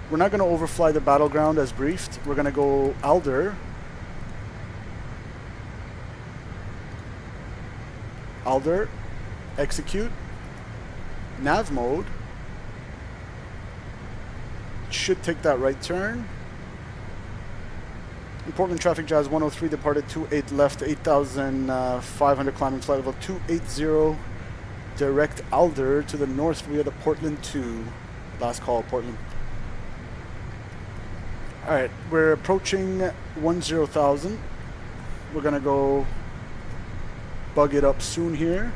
we're not going to overfly the battleground as briefed. We're going to go Alder. Alder, execute, nav mode. Should take that right turn. Portland traffic Jazz 103 departed 28 left, 8,500 climbing flight level 280. Direct Alder to the north via the Portland 2. Last call, Portland. Alright, we're approaching 10,000. We're gonna go bug it up soon here.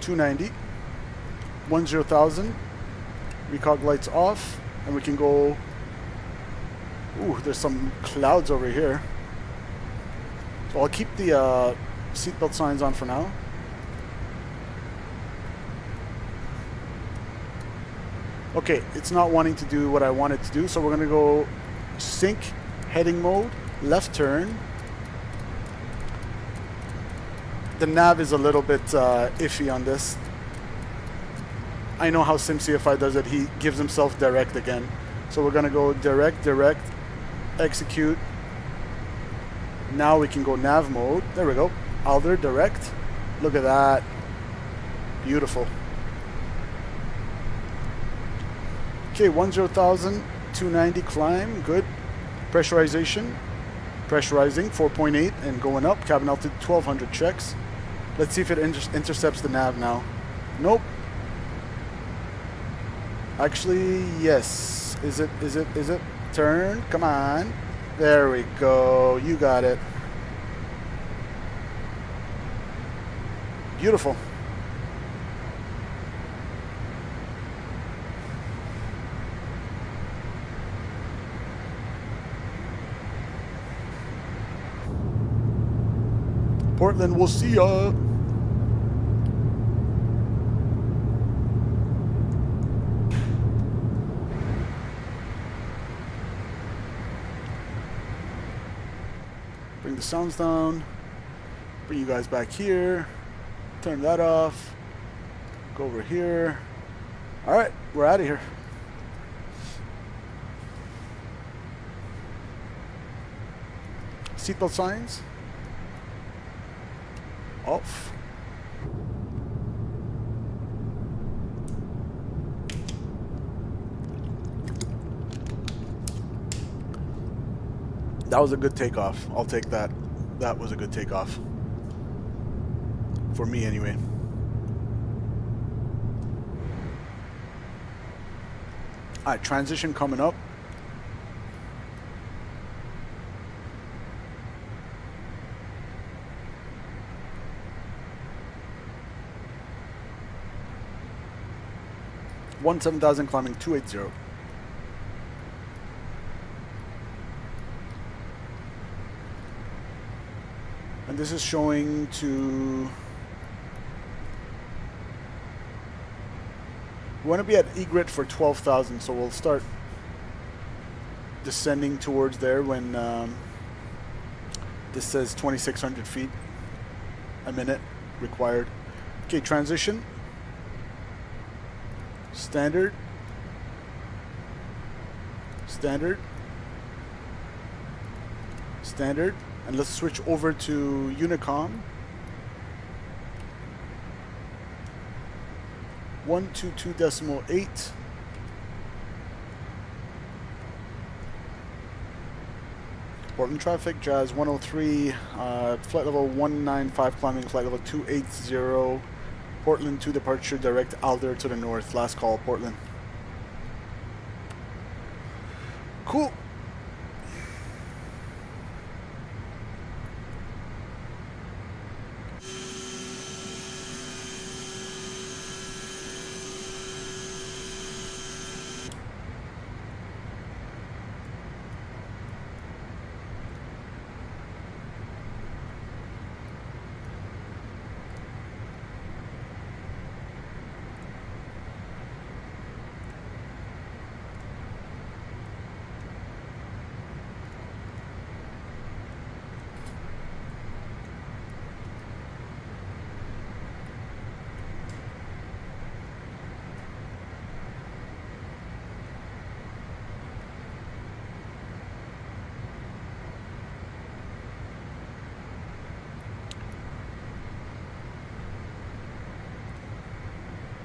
$290, 10,000, recog lights off, and we can go. Ooh, there's some clouds over here. So I'll keep the seatbelt signs on for now. Okay, it's not wanting to do what I want it to do, so we're gonna go sync heading mode, left turn. The nav is a little bit iffy on this. I know how SimCFI does it. He gives himself direct again. So we're going to go direct, direct, execute. Now we can go nav mode. There we go. Alder, direct. Look at that. Beautiful. Okay, 10,000, 290 climb. Good. Pressurization. Pressurizing, 4.8 and going up. Cabin altitude, 1,200 checks. Let's see if it intercepts the nav now. Nope. Actually, yes. Is it? Turn. Come on. There we go. You got it. Beautiful. Portland, we'll see ya. Bring the sounds down. Bring you guys back here. Turn that off. Go over here. All right, we're out of here. Seatbelt signs. Off. That was a good takeoff. I'll take that. That was a good takeoff. For me, anyway. Alright, transition coming up. One 7,000 climbing 280. And this is showing to... We want to be at egret for 12,000, so we'll start descending towards there when this says 2,600 feet a minute required. Okay, transition. Standard. Standard. Standard. And let's switch over to Unicom. 122.8. Portland traffic, Jazz 103, flight level 195 climbing, flight level 280. Portland to departure, direct Alder to the north. Last call, Portland. Cool.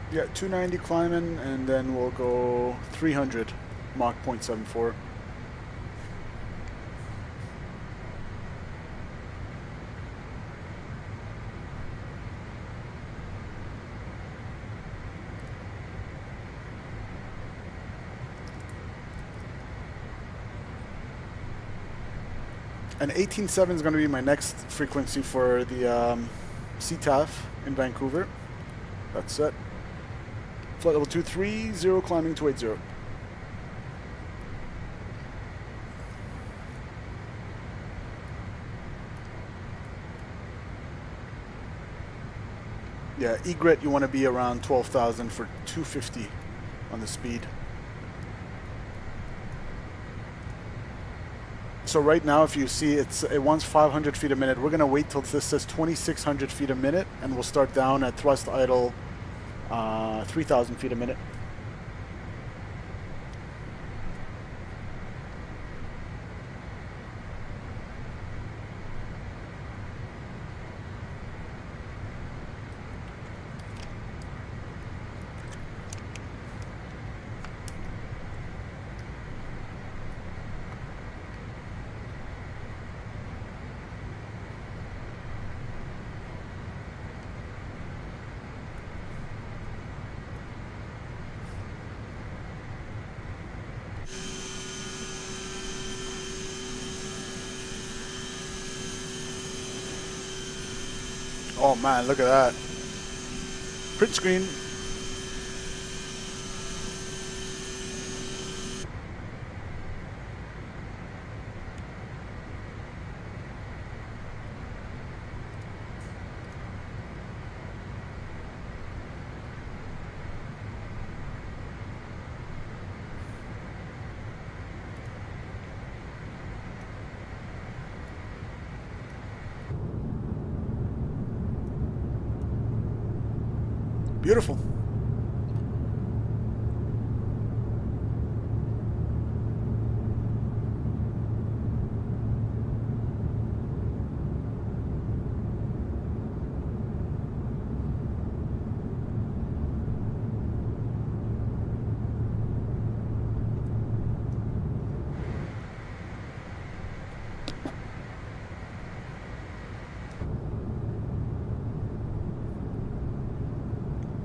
Yeah, 290 climbing, and then we'll go 300 Mach 0.74. And 18.7 is going to be my next frequency for the CTAF in Vancouver. That's it. Flight level 230, climbing 280. Yeah, egret you want to be around 12,000 for 250 on the speed. So right now, if you see, it wants 500 feet a minute. We're going to wait till this says 2,600 feet a minute, and we'll start down at thrust idle 3,000 feet a minute. Oh man, look at that. Print screen. Beautiful.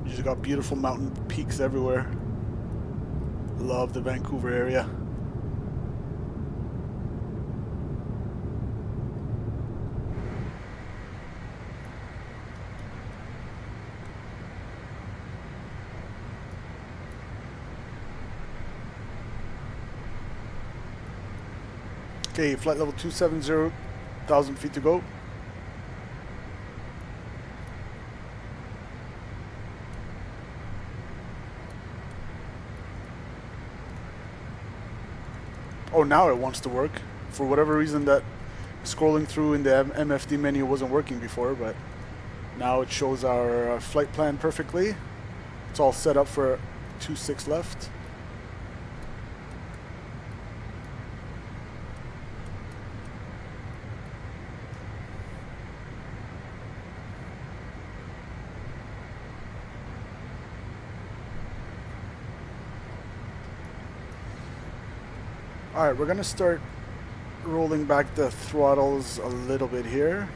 You just got beautiful mountain peaks everywhere. Love the Vancouver area. Okay, flight level 270, 1,000 feet to go. Oh, now it wants to work. For whatever reason, that scrolling through in the MFD menu wasn't working before, but now it shows our flight plan perfectly. It's all set up for 26 left. Alright, we're going to start rolling back the throttles a little bit here.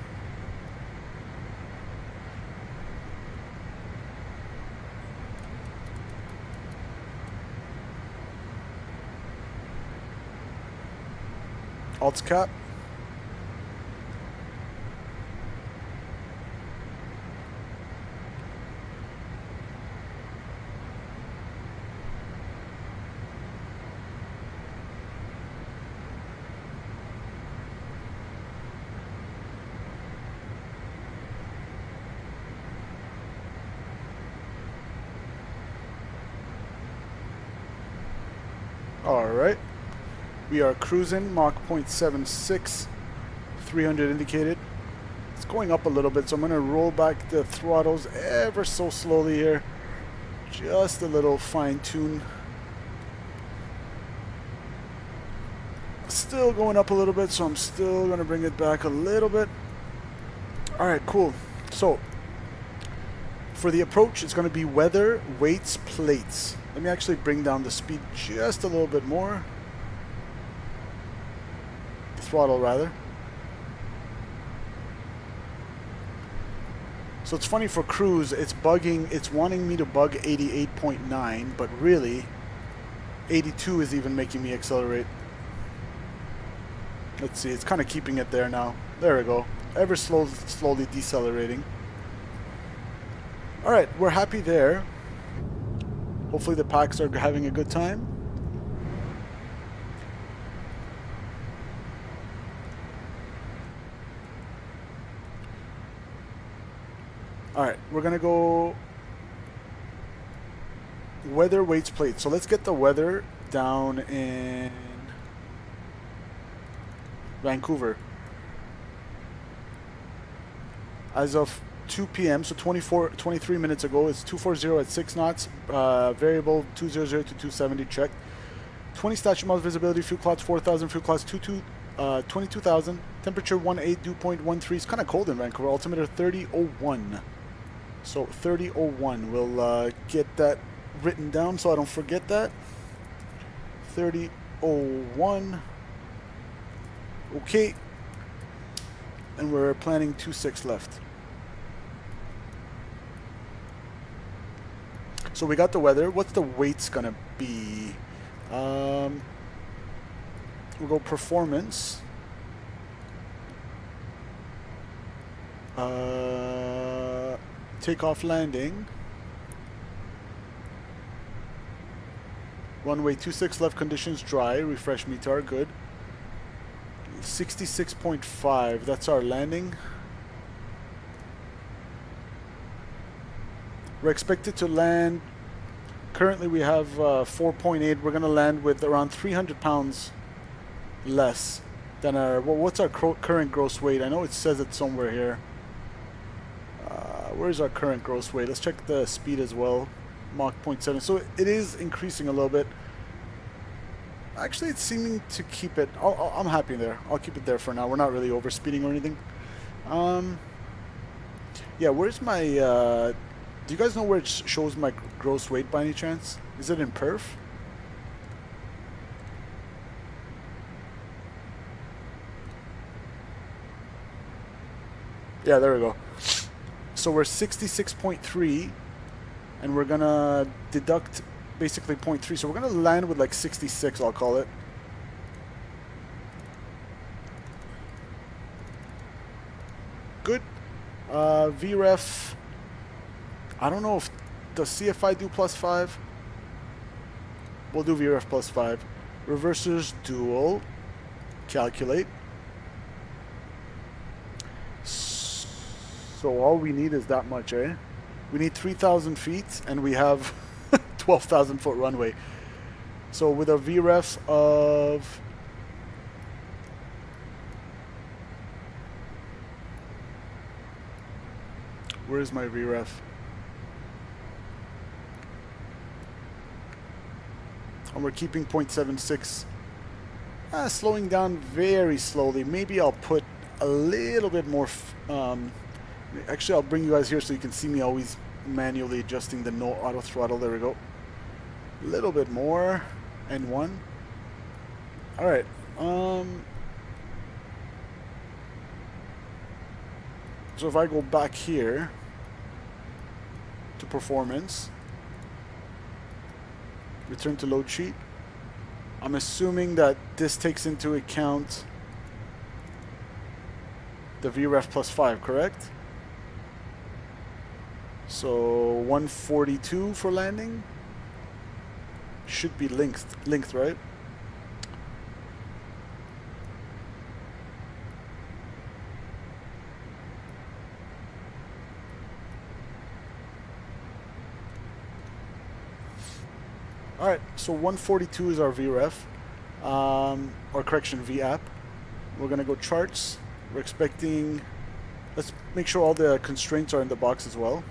Alt cap. Alright, we are cruising, Mach 0.76, 300 indicated. It's going up a little bit, so I'm going to roll back the throttles ever so slowly here. Just a little fine tune. Still going up a little bit, so I'm still going to bring it back a little bit. Alright, cool. So, for the approach, it's going to be weather, weights, plates. Let me actually bring down the speed just a little bit more. The throttle, rather. So it's funny for cruise, it's bugging, it's wanting me to bug 88.9, but really, 82 is even making me accelerate. Let's see, it's kind of keeping it there now. There we go. Ever slowly decelerating. Alright, we're happy there. Hopefully the packs are having a good time. Alright, we're going to go weather, weights, plates. So let's get the weather down in Vancouver. As of 2 p.m., so 23 minutes ago, it's 240 at 6 knots, variable 200 to 270 checked. 20 statute miles visibility, fuel clouds 4,000, fuel clouds 22,000, temperature 18, dew point 13. It's kind of cold in Vancouver, altimeter 3001. So 3001, we'll get that written down so I don't forget that. 3001. Okay. And we're planning 26 left. So we got the weather. What's the weights gonna be? We'll go performance. Takeoff landing. Runway 26 left, conditions dry. Refresh METAR, good. 66.5, that's our landing. We're expected to land, currently we have 4.8. We're going to land with around 300 pounds less than our, well, what's our current gross weight? I know it says it somewhere here. Where's our current gross weight? Let's check the speed as well. Mach 0.7. So it is increasing a little bit. Actually, it's seeming to keep it. I'm happy there. I'll keep it there for now. We're not really over speeding or anything. Yeah, where's my... do you guys know where it shows my gross weight by any chance? Is it in perf? Yeah, there we go. So we're 66.3, and we're gonna deduct basically 0.3. So we're gonna land with like 66, I'll call it. Good. VREF. I don't know if does CFI do +5. We'll do VREF +5. Reversers dual. Calculate. So all we need is that much, eh? We need 3,000 feet, and we have 12,000 foot runway. So with a VREF of... Where's my VREF? And we're keeping 0.76. Slowing down very slowly. Maybe I'll put a little bit more... actually, I'll bring you guys here so you can see me always manually adjusting the no auto throttle. There we go. A little bit more. N1. Alright. So if I go back here to performance, return to load sheet, I'm assuming that this takes into account the VREF +5, correct? So 142 for landing should be linked, right? All right, so 142 is our VREF, or correction, VAP. We're gonna go charts. We're expecting, let's make sure all the constraints are in the box as well.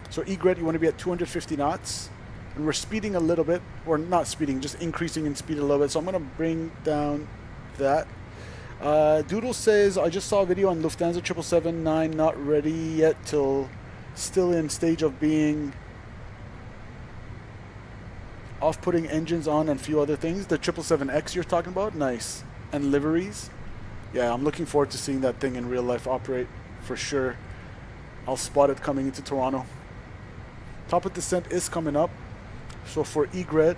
So egret, you want to be at 250 knots, and we're speeding a little bit, or not speeding, just increasing in speed a little bit. So I'm going to bring down that. Doodle says, I just saw a video on Lufthansa 777-9 not ready yet till still in stage of being off, putting engines on and a few other things. The 777X you're talking about? Nice. And liveries? Yeah, I'm looking forward to seeing that thing in real life operate for sure. I'll spot it coming into Toronto. Top of descent is coming up. So for egret,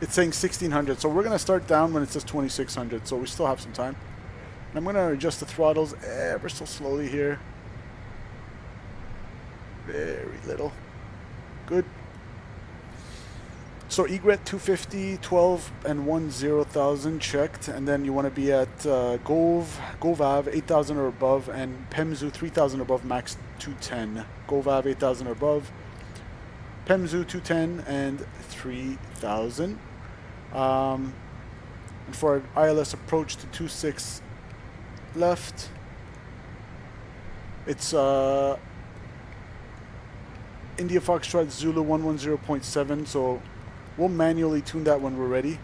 it's saying 1600. So we're going to start down when it says 2600. So we still have some time. And I'm going to adjust the throttles ever so slowly here. Very little. Good. So egret 250, 12 and 10,000 checked, and then you want to be at GoVav 8,000 or above, and PEMZU 3,000 above, max 210. GoVav 8,000 or above, PEMZU 210 and 3,000. And for our ILS approach to 26 left, it's India Foxtrot Zulu 110.7, so we'll manually tune that when we're ready.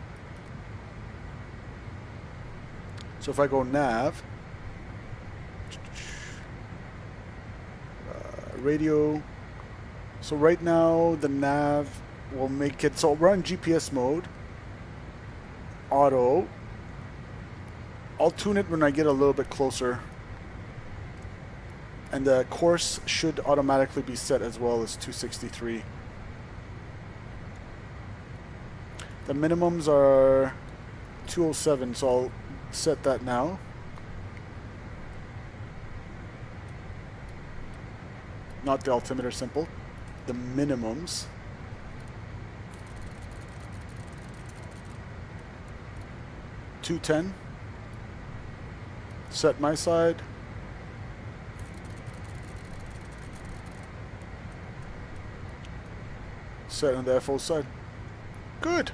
So if I go nav, radio, so right now the nav will make it, so we're on GPS mode, auto. I'll tune it when I get a little bit closer. And the course should automatically be set as well as 263. The minimums are 207, so I'll set that now. not the altimeter simple, the minimums. .210. Set my side. Set on the FO side. Good.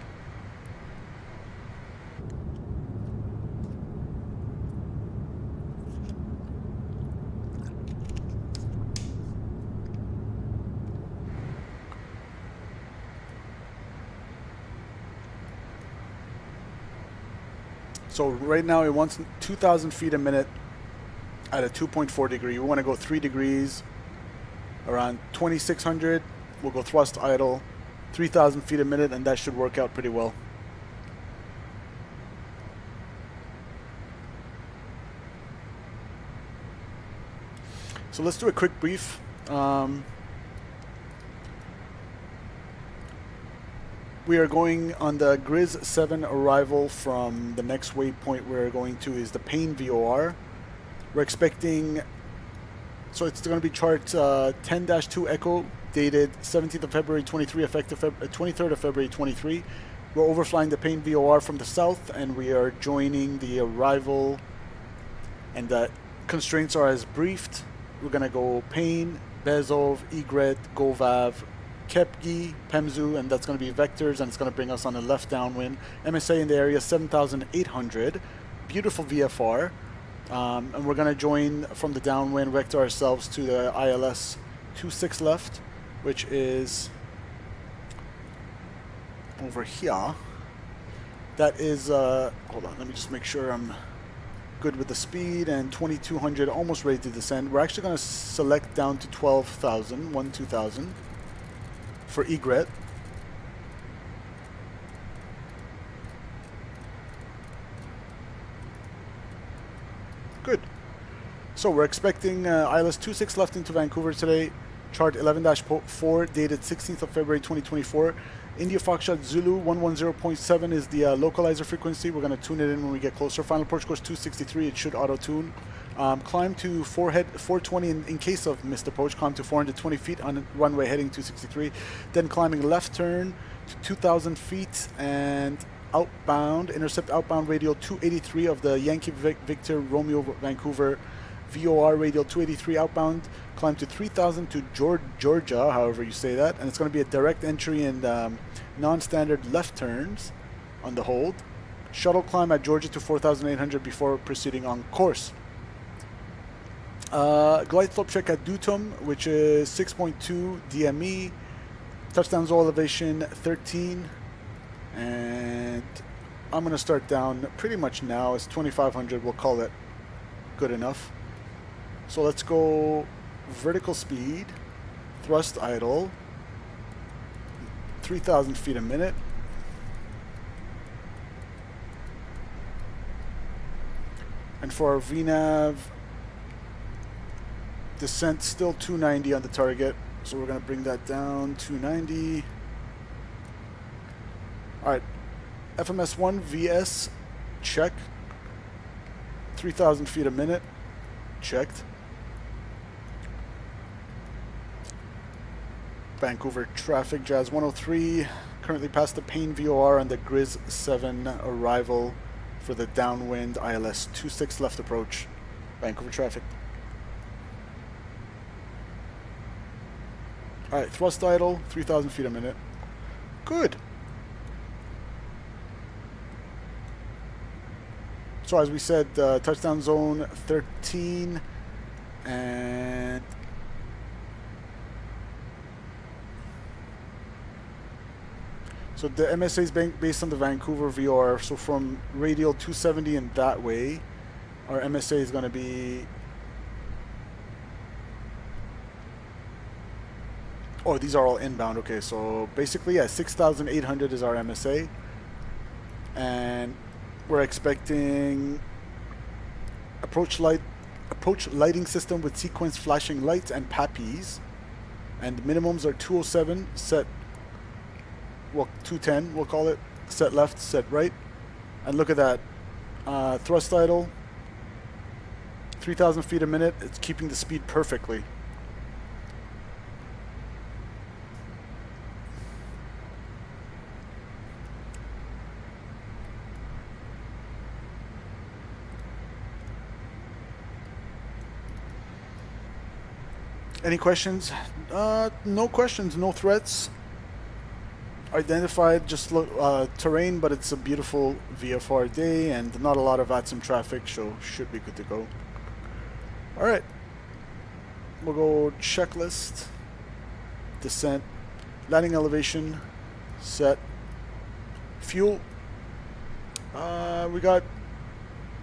So right now it wants 2,000 feet a minute at a 2.4 degree. We want to go 3 degrees, around 2,600. We'll go thrust idle, 3,000 feet a minute, and that should work out pretty well. So let's do a quick brief. We are going on the Grizz 7 arrival from the next waypoint we're going to is the Payne VOR. We're expecting, so it's going to be chart 10-2 Echo, dated 17th of February 23, effective 23rd of February 23. We're overflying the Payne VOR from the south, and we are joining the arrival, and the constraints are as briefed. We're going to go Payne, Bezov, Egret, Govav, Kepgi, Pemzu, and that's going to be vectors, and it's going to bring us on a left downwind. MSA in the area 7,800. Beautiful VFR. And we're going to join from the downwind, vector ourselves to the ILS 26 left, which is over here. That is, hold on, let me just make sure I'm good with the speed, and 2,200, almost ready to descend. We're actually going to select down to 12,000, 2,000 for Egret. Good. So we're expecting ILS 26 left into Vancouver today. Chart 11-4, dated 16th of February 2024. India Foxtrot Zulu 110.7 is the localizer frequency. We're going to tune it in when we get closer. Final approach course 263. It should auto-tune. Climb to 420 in case of missed approach. Climb to 420 feet on runway heading 263. Then climbing left turn to 2,000 feet and outbound. Intercept outbound radial 283 of the Yankee Victor Romeo Vancouver VOR radial 283 outbound. Climb to 3,000 to Georgia, however you say that. And it's going to be a direct entry and non-standard left turns on the hold. Shuttle climb at Georgia to 4,800 before proceeding on course. Glide slope check at Dutum, which is 6.2 DME. Touchdown zone elevation 13. And I'm going to start down pretty much now. It's 2,500. We'll call it good enough. So let's go vertical speed, thrust idle, 3,000 feet a minute. And for our VNAV, descent still 290 on the target. So we're going to bring that down, 290. All right, FMS1 VS, check. 3,000 feet a minute, checked. Vancouver traffic, Jazz 103, currently past the Payne VOR on the Grizz 7 arrival for the downwind ILS 26 left approach. Vancouver traffic. All right, thrust idle, 3,000 feet a minute. Good. So as we said, touchdown zone 13, and so the MSA is based on the Vancouver VOR. So from radial 270 and that way, our MSA is going to be, oh, these are all inbound. Okay, so basically, yeah, 6,800 is our MSA, and we're expecting approach lighting system with sequence flashing lights and PAPIs, and minimums are 207 set, well, 210 we'll call it, set left, set right. And look at that, thrust idle, 3,000 feet a minute. It's keeping the speed perfectly. Any questions? No questions, no threats. Identified just terrain, but it's a beautiful VFR day and not a lot of VATSIM traffic, so should be good to go. All right, we'll go checklist, descent, landing elevation, set, fuel. We got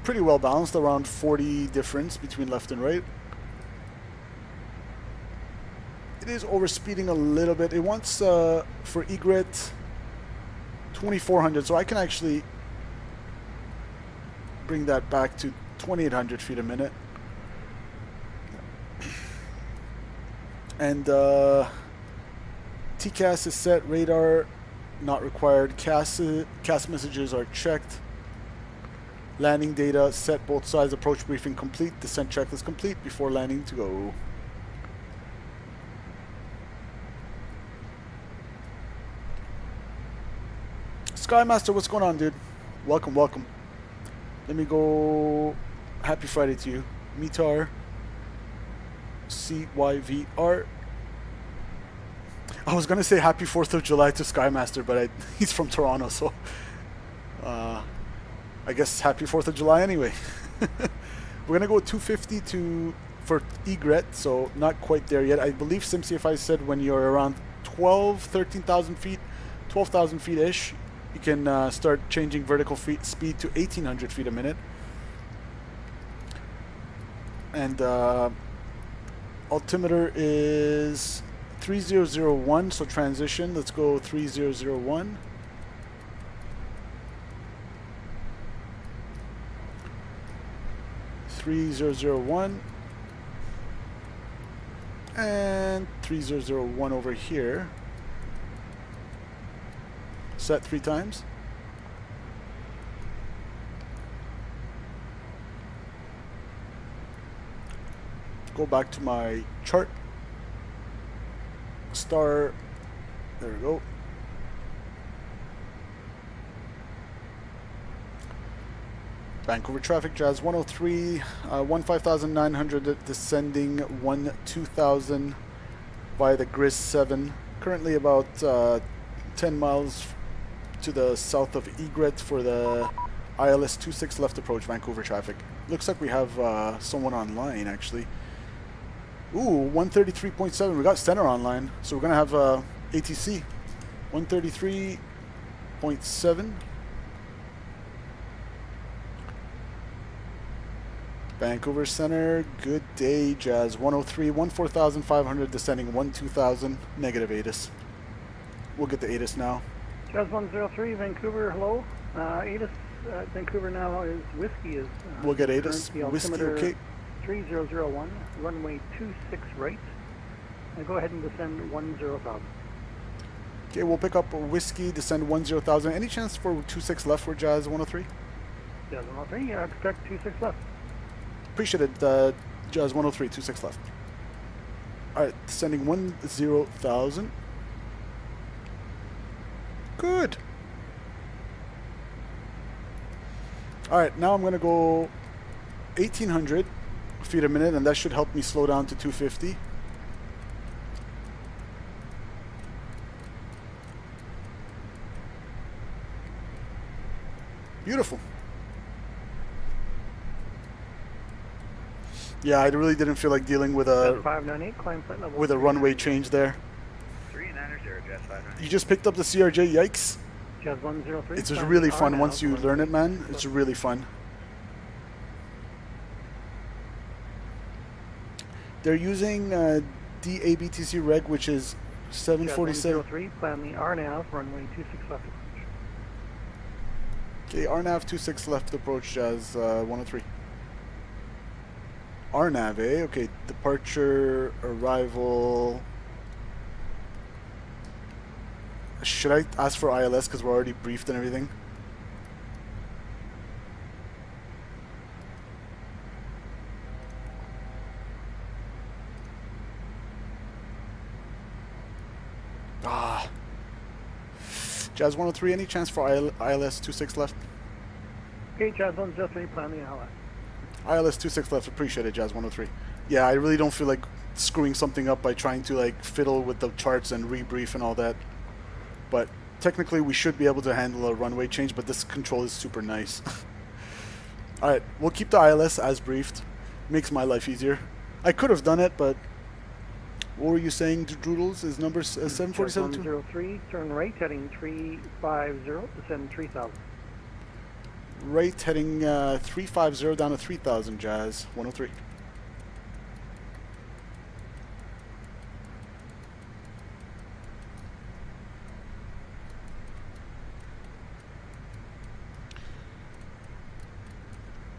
pretty well balanced, around 40 difference between left and right. It is overspeeding a little bit. It wants for egret 2400, so I can actually bring that back to 2800 feet a minute. And TCAS is set, radar not required, CAS messages are checked, landing data set, both sides, approach briefing complete, descent checklist complete before landing to go. Skymaster, what's going on, dude? Welcome, welcome. Let me go. Happy Friday to you. Mitar CYVR. I was gonna say happy 4th of July to Skymaster, but he's from Toronto, so I guess happy 4th of July anyway. We're gonna go 250 for egret, so not quite there yet. I believe SimCFI said when you're around 13,000 feet, 12,000 feet ish, you can start changing vertical speed to 1,800 feet a minute. And altimeter is 3001, so transition. Let's go 3001. And 3001 over here. Set 3 times. Go back to my chart. Star. There we go. Vancouver traffic, Jazz 103, 15,900 descending 12,000 via the GRIS 7. Currently about 10 miles to the south of Egret for the ILS 26 left approach, Vancouver traffic. Looks like we have someone online actually. Ooh, 133.7. We got center online, so we're gonna have ATC 133.7. Vancouver Center, good day, Jazz 103, 14,500 descending 12,000, negative ATIS. We'll get the ATIS now. Jazz 103, Vancouver, hello. ATIS Vancouver now is Whiskey is. We'll get ATIS. Whiskey, okay. 3001, runway 26 right. And go ahead and descend 10,000. Okay, we'll pick up Whiskey, descend 10,000. Any chance for 26 left for Jazz 103? Jazz 103, expect 26 left. Appreciate it, Jazz 103, 26 left. Alright, descending 10,000. Good. Alright, now I'm going to go 1,800 feet a minute, and that should help me slow down to 250. Beautiful. Yeah, I really didn't feel like dealing with a 598, climb flight level with a runway change there. 390, Jazz 590. You just picked up the CRJ, yikes. Jazz 103. It's just really fun once you learn it, man. It's really fun. They're using DABTC reg, which is 747. Jazz 103, plan the RNAV, runway 26 left approach. Okay, RNAV 26 left approach, Jazz 103. RNAV, eh? Okay, departure, arrival. Should I ask for ILS because we're already briefed and everything? Ah. Jazz 103, any chance for ILS 26 left? Okay, Jazz 103, plan the ILS. ILS 26 left, appreciate it, Jazz 103. Yeah, I really don't feel like screwing something up by trying to like fiddle with the charts and rebrief and all that. But technically we should be able to handle a runway change, but this control is super nice. Alright, we'll keep the ILS as briefed. Makes my life easier. I could have done it, but what were you saying, Droodles? Is number 747? 103, turn right, heading 350, descend 3000. Right, heading 350 down to 3000, Jazz. 103.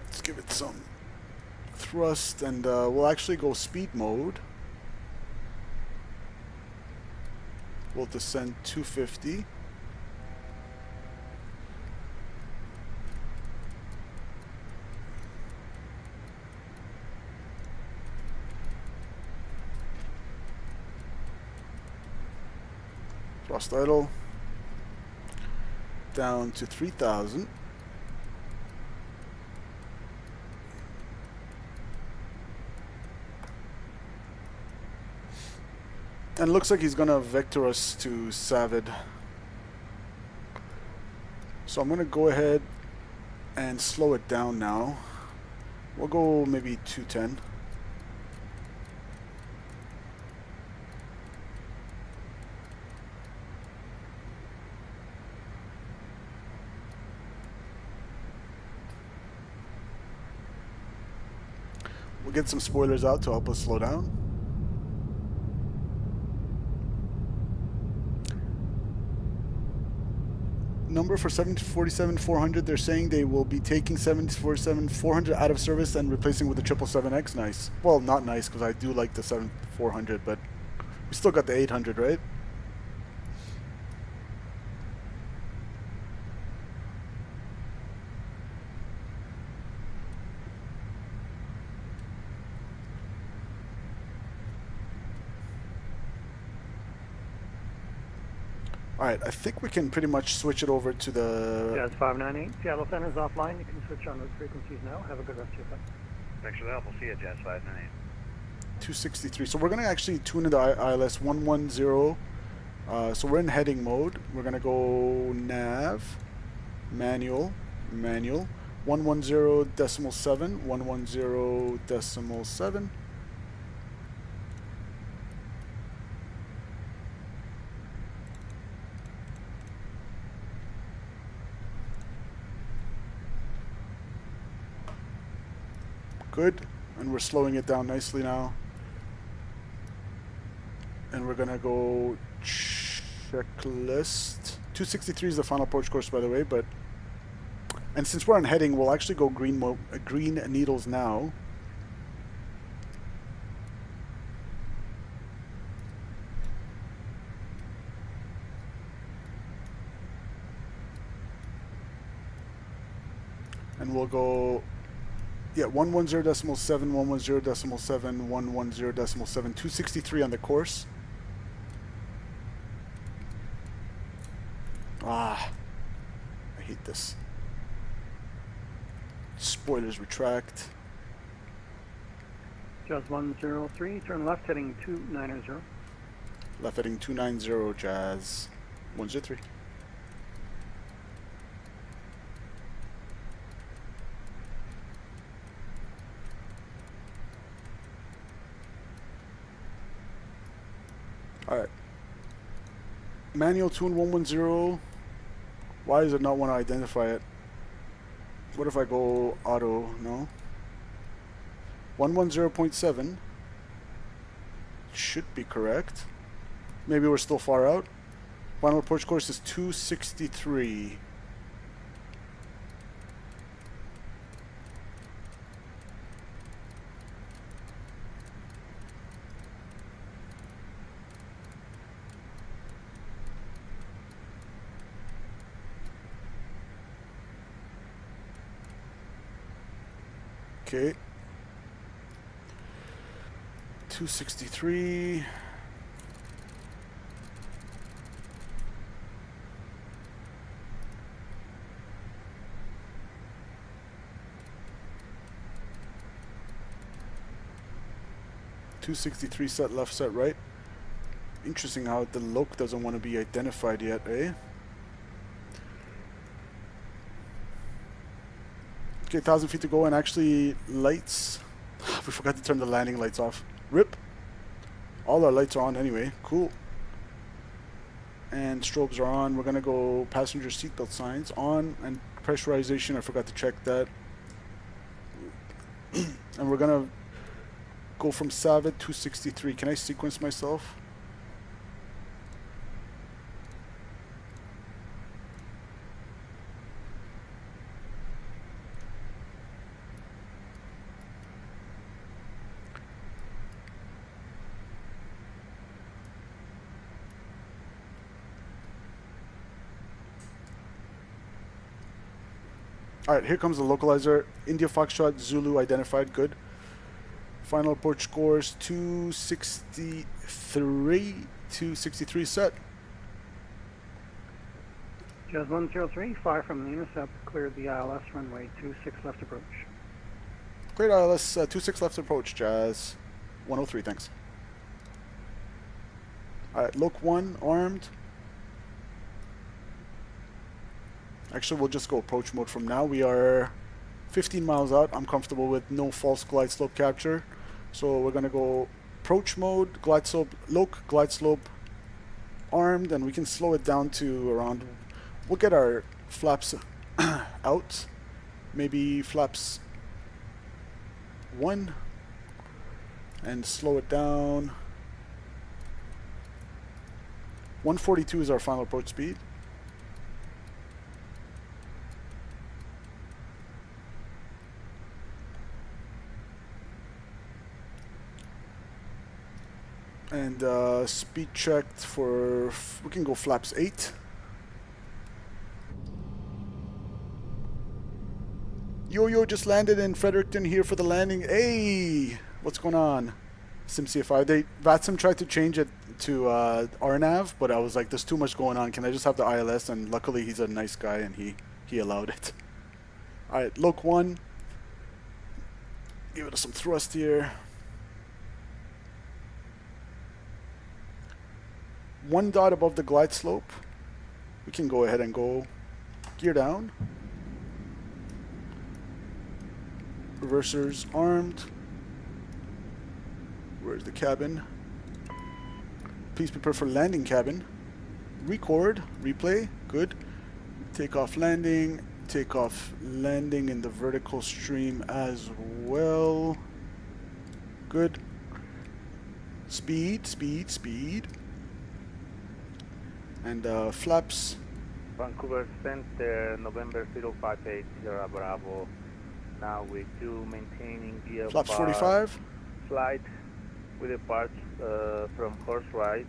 Let's give it some thrust, and we'll actually go speed mode. We'll descend 250. Thrust idle. Down to 3000. And it looks like he's gonna vector us to Savid. So I'm gonna go ahead and slow it down now. We'll go maybe 210. We'll get some spoilers out to help us slow down. Number for 747-400, they're saying they will be taking 747-400 out of service and replacing with the 777X. Nice. Well, not nice, because I do like the 7400, but we still got the 800, right? Alright, I think we can pretty much switch it over to the... Jazz 598, Seattle Center is offline. You can switch on those frequencies now. Have a good rest of your flight. Thanks for the help. We'll see you, Jazz 598. 263. So we're going to actually tune in the ILS 110. So we're in heading mode. We're going to go nav, manual, 110.7, 110.7. Good, and we're slowing it down nicely now. And we're gonna go checklist. 263 is the final approach course, by the way, but and since we're on heading, we'll actually go green needles now. And we'll go 110.7, 110.7, 110.7, 263 on the course. I hate this. Spoilers retract. Jazz 103, turn left, heading 290. Left heading 290, Jazz 103. Alright. Manual tune 110. Why does it not want to identify it? What if I go auto? No. 110.7 should be correct. Maybe we're still far out. Final approach course is 263. Okay. 263. 263 set left, set right. Interesting how the loc doesn't want to be identified yet, eh? Okay, 1,000 feet to go, and actually lights. We forgot to turn the landing lights off. RIP. All our lights are on anyway. Cool. And strobes are on. We're gonna go passenger seatbelt signs on, and pressurization. I forgot to check that. And we're gonna go from Savid to 63. Can I sequence myself? Alright, here comes the localizer. India Foxtrot Zulu identified. Good. Final approach scores 263. 263 set. Jazz 103, fire from the intercept, cleared the ILS runway 26 left approach. Cleared ILS 26 left approach, Jazz 103, thanks. Alright, Loc 1 armed. Actually, we'll just go approach mode from now. We are 15 miles out. I'm comfortable with no false glide slope capture. So we're going to go approach mode, glide slope, Loc, glide slope, armed, and we can slow it down to around, we'll get our flaps out. Maybe flaps 1 and slow it down. 142 is our final approach speed. And speed checked for, we can go flaps 8. Yo, just landed in Fredericton here for the landing. Hey, what's going on? SimCFI. VATSIM tried to change it to RNAV, but I was like, there's too much going on. Can I just have the ILS? And luckily he's a nice guy and he allowed it. Alright, Loc 1. Give it some thrust here. 1 dot above the glide slope. We can go ahead and go gear down. Reversers armed. Where's the cabin? Please prepare for landing cabin. Record, replay, good. Takeoff landing, takeoff landing in the vertical stream as well. Good. Speed. And flaps. Vancouver Center, November 058, Sierra Bravo. Now with you maintaining VFR. Flaps 45. Flight with departs from horse ride.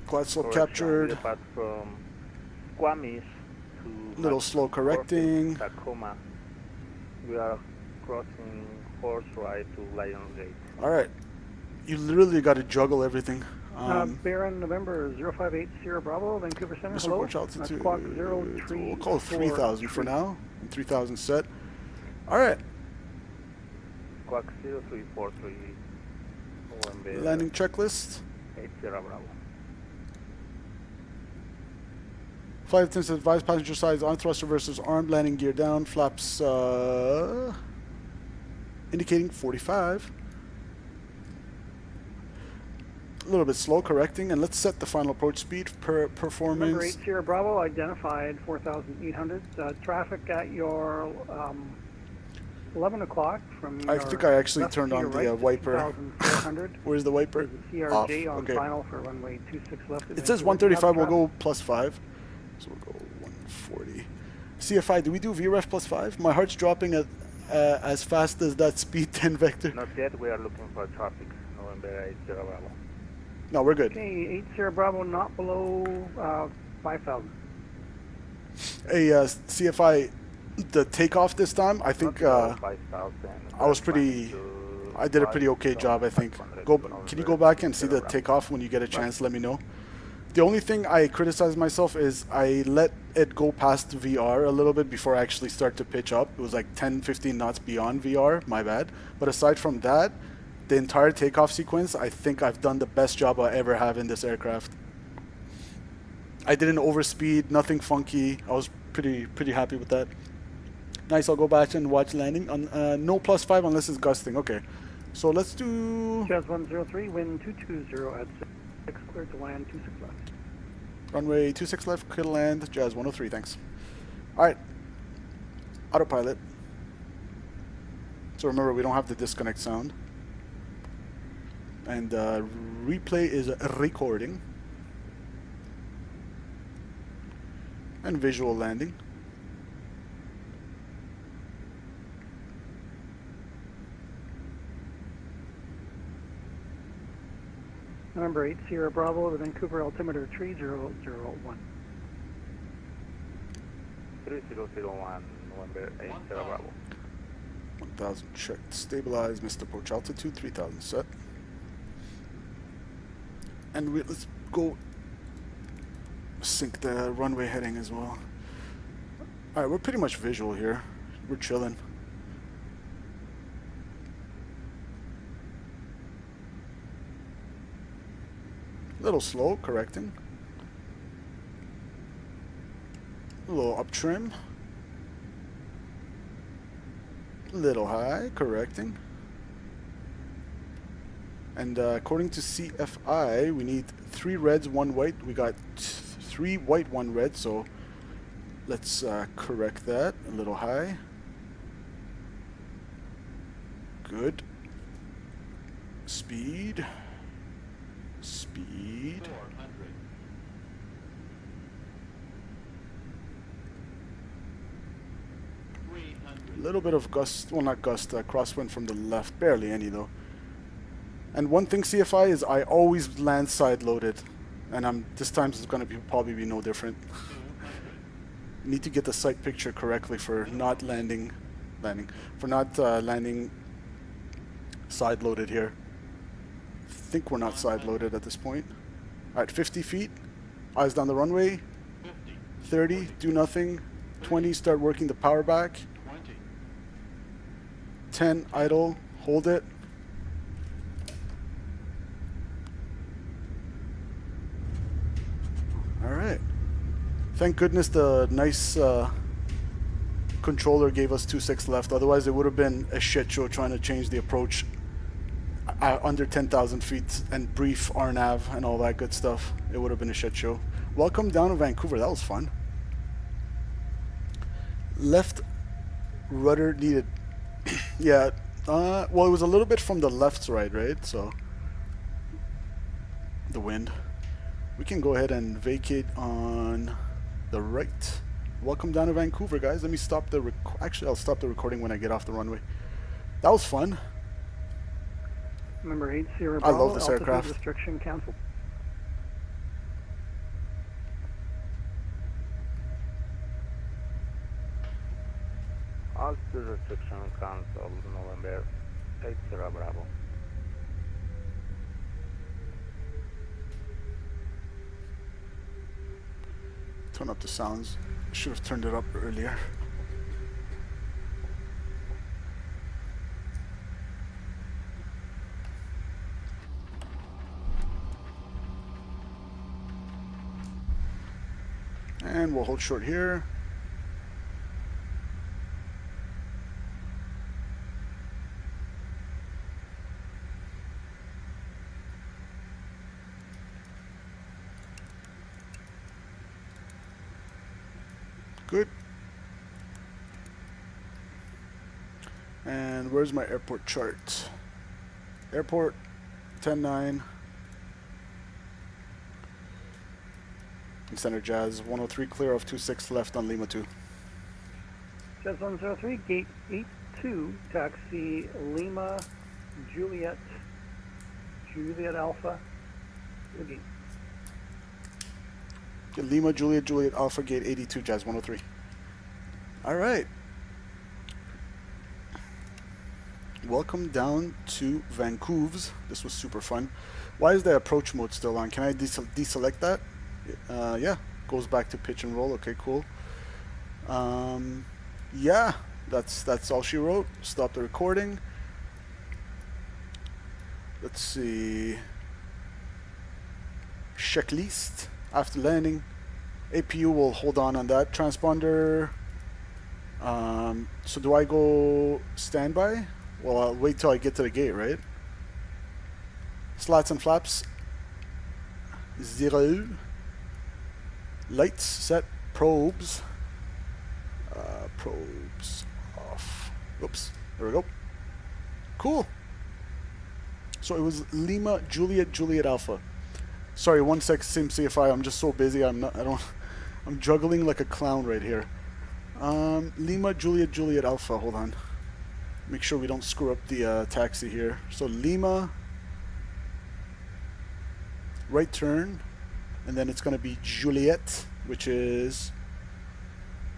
Glide slope captured. Depart from Squamish to Little slow correcting. Tacoma. We are crossing horse ride to Lionsgate. Alright. You literally got to juggle everything. Baron November 058 Sierra Bravo, Vancouver Center. Mr. Hello. Watch altitude. Squawk 03. We'll call it 3,000 for now. 3,000 set. Alright. Squawk 0343. Landing checklist. 8 Sierra Bravo. Flight attendants advise passenger sides on thrust reversers armed, landing gear down, flaps indicating 45. A little bit slow correcting, and let's set the final approach speed per performance. Number 8 Sierra Bravo identified 4,800. Traffic at your 11 o'clock from I think I actually turned on the wiper. 4,400. Where's the wiper? CRJ Off. on Okay. final for runway 26 left. It says 135, we'll go plus 5. So we'll go 140. CFI, do we do VREF plus 5? My heart's dropping at as fast as that speed 10 vector. Not yet, we are looking for traffic. November 8 Sierra Bravo. No, we're good. Okay, 8 Sierra Bravo not below 5,000. Hey, CFI, the takeoff this time, I think I was pretty, I did a pretty okay job, I think. Can you go back and see the takeoff when you get a chance? Let me know. The only thing I criticize myself is I let it go past VR a little bit before I actually start to pitch up. It was like 10, 15 knots beyond VR, my bad. But aside from that, the entire takeoff sequence, I think I've done the best job I ever have in this aircraft. I didn't overspeed, nothing funky. I was pretty happy with that. Nice, I'll go back and watch landing. On no +5 unless it's gusting. Okay, so let's do... Jazz 103, wind 220 at 6, clear to land 26 left. Runway 26 left, clear to land, Jazz 103, thanks. Alright, autopilot. So remember, we don't have the disconnect sound. And replay is recording. And visual landing. Number 8, Sierra Bravo, the Vancouver altimeter 3001. 3001, November 8, Sierra Bravo. 1000 checked, stabilized, missed approach altitude, 3000 set. And let's go sync the runway heading as well. Alright, we're pretty much visual here. We're chilling. A little slow, correcting. A little up trim. A little high, correcting. And according to CFI, we need 3 reds, 1 white. We got 3 white, 1 red, so let's correct that. A little high. Good. Speed. Speed. 400. A little bit of gust, well not gust, crosswind from the left, barely any though. And one thing CFI is I always land side loaded, and this time it's going to probably be no different. Need to get the sight picture correctly for not landing side loaded here. I think we're not side loaded at this point. Alright, 50 feet, eyes down the runway. 30, do nothing. 20, start working the power back. 10, idle, hold it. Alright. Thank goodness the nice controller gave us 2.6 left. Otherwise it would have been a shit show trying to change the approach under 10,000 feet and brief RNAV and all that good stuff. It would have been a shit show. Welcome down to Vancouver. That was fun. Left rudder needed. Yeah. Well, it was a little bit from the left side, right? So the wind. We can go ahead and vacate on the right. Welcome down to Vancouver, guys. Let me stop the actually, I'll stop the recording when I get off the runway. That was fun. Number 8, Sierra I Bravo, love this altitude aircraft. restriction canceled. Altitude restriction cancelled, November 8, Sierra Bravo. Turn up the sounds. I should have turned it up earlier. And we'll hold short here. Good. And where's my airport chart? Airport 10-9. Center Jazz 103 clear of 26 left on Lima 2. Jazz 103, gate 82, taxi Lima Juliet Alpha. Gate. Lima Juliet Alpha gate 82 Jazz 103. All right. Welcome down to Vancouver. This was super fun. Why is the approach mode still on? Can I deselect that? Yeah, goes back to pitch and roll. Okay, cool. Yeah, that's all she wrote. Stop the recording. Let's see. Checklist after landing. APU will hold on that transponder. So do I go standby? Well, I'll wait till I get to the gate, right? Slats and flaps. 0. Lights set. Probes. Probes off. Oops. There we go. Cool. So it was Lima Juliet Juliet Alpha. Sorry, 1 sec, SimCFI. I'm just so busy. I'm juggling like a clown right here. Lima Juliet Juliet Alpha. Hold on. Make sure we don't screw up the taxi here. So Lima, right turn, and then it's going to be Juliet, which is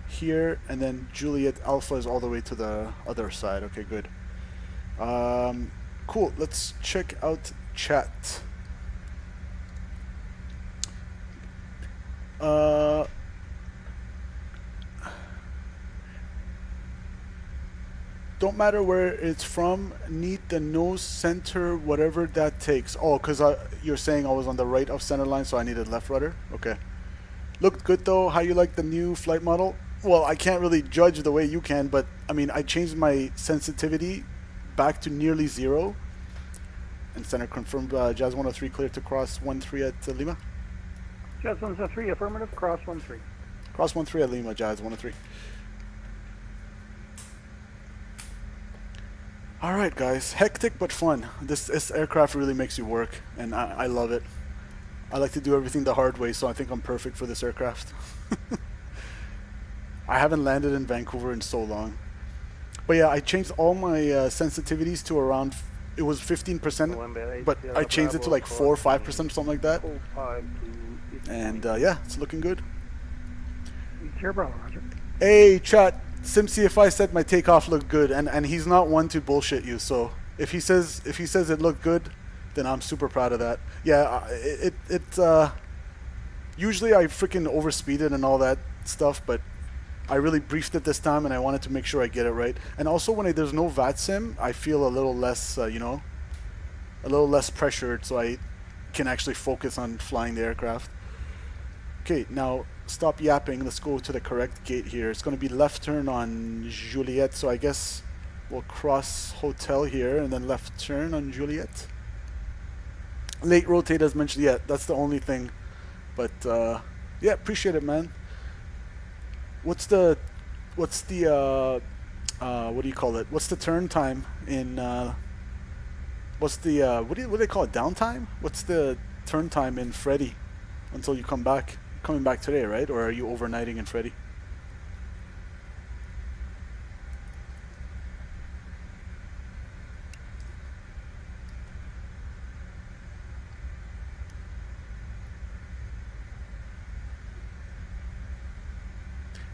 here, and then Juliet Alpha is all the way to the other side. Okay, good. Cool. Let's check out chat. Don't matter where it's from, need the nose center, whatever that takes. Oh, because you're saying I was on the right of center line, so I needed left rudder? Okay. Looked good though. How you like the new flight model? Well, I can't really judge the way you can, but I mean, I changed my sensitivity back to nearly 0. And center confirmed. Jazz 103 clear to cross 13 at Lima. Jazz 103, affirmative, cross 13. Cross 13 at Lima, Jazz 103. All right, guys. Hectic but fun. This aircraft really makes you work, and I love it. I like to do everything the hard way, so I think I'm perfect for this aircraft. I haven't landed in Vancouver in so long. But yeah, I changed all my sensitivities to around, it was 15%, but I changed it to like 4 or 5%, something like that. And yeah, it's looking good. Sierra Bravo, Roger. Hey, chat. SimCFI said my takeoff looked good, and he's not one to bullshit you. So if he says it looked good, then I'm super proud of that. Yeah, usually I freaking overspeeded and all that stuff, but I really briefed it this time, and I wanted to make sure I get it right. And also, when there's no VATSIM, I feel a little less, a little less pressured, so I can actually focus on flying the aircraft. Okay, now stop yapping. Let's go to the correct gate here. It's going to be left turn on Juliet, so I guess we'll cross Hotel here and then left turn on Juliet. Late rotate as mentioned. Yeah, that's the only thing. But yeah, appreciate it, man. What's the what do you call it? What's the turn time in what's the what do they call it? Downtime? What's the turn time in Freddy until you come back? Coming back today, right? Or are you overnighting in Freddy?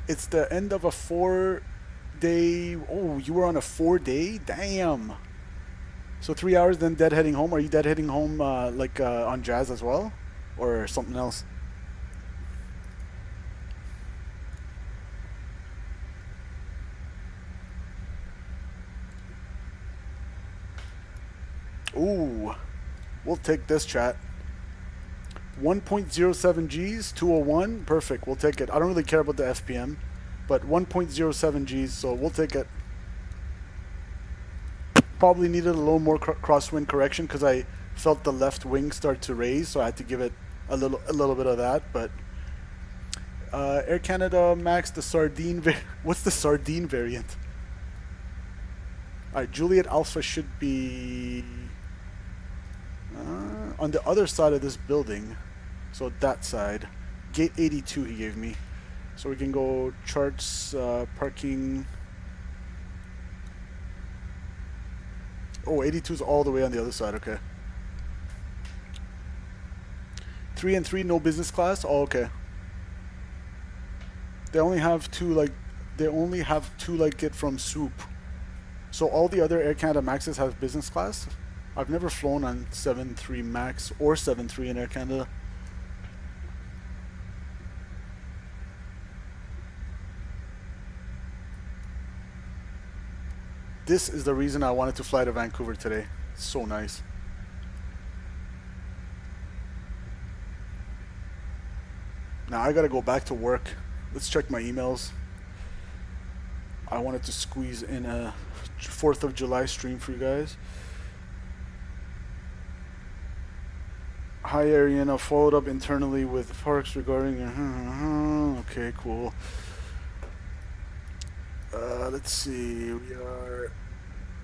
It's the end of a 4-day. Oh, you were on a 4-day? Damn. So 3 hours, then deadheading home. Are you deadheading home on Jazz as well, or something else? Ooh, we'll take this, chat. 1.07 Gs, 201, perfect, we'll take it. I don't really care about the FPM, but 1.07 Gs, so we'll take it. Probably needed a little more crosswind correction because I felt the left wing start to raise, so I had to give it a little bit of that. But Air Canada Max, the sardine. What's the sardine variant? All right, Juliet Alpha should be on the other side of this building, so that side. Gate 82 he gave me, so we can go charts, parking. Oh, 82 is all the way on the other side. Okay. 3 and 3, no business class. Oh, okay. They only have two like it from Swoop. So all the other Air Canada Maxes have business class. I've never flown on 7.3 Max or 7.3 in Air Canada. This is the reason I wanted to fly to Vancouver today. It's so nice. Now I gotta go back to work. Let's check my emails. I wanted to squeeze in a 4th of July stream for you guys. Hi Ariana, followed up internally with Parks regarding okay, cool. Let's see, we are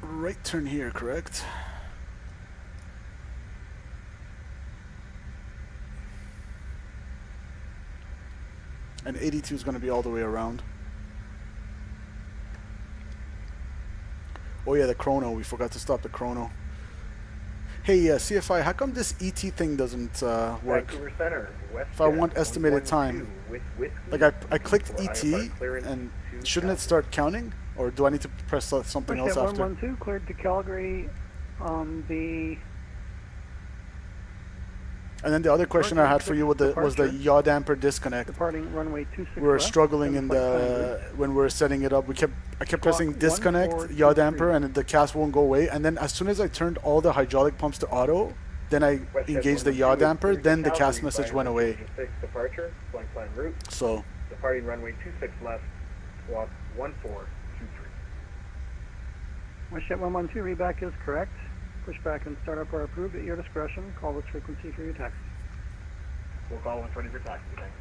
right turn here, correct? And 82 is going to be all the way around. Oh yeah, the chrono. We forgot to stop the chrono. Hey, CFI, how come this ET thing doesn't work? Vancouver Center, West If I want estimated time, like I clicked ET, and shouldn't it start counting? Or do I need to press something else after? 112 cleared to Calgary on the... And then the other question I had for you was the yaw damper disconnect. Departing runway 26 We were left, struggling in when we were setting it up. I kept pressing disconnect, yaw damper, and the cast won't go away. And then as soon as I turned all the hydraulic pumps to auto, then I engaged the yaw damper, then the cast message went away. Departure, flying plan route. So Departing runway 26 left, squawk 1423. Westjet 112, reback is correct. Pushback and startup are approved at your discretion. Call this frequency for your taxi. We'll call 120 for taxi, thanks.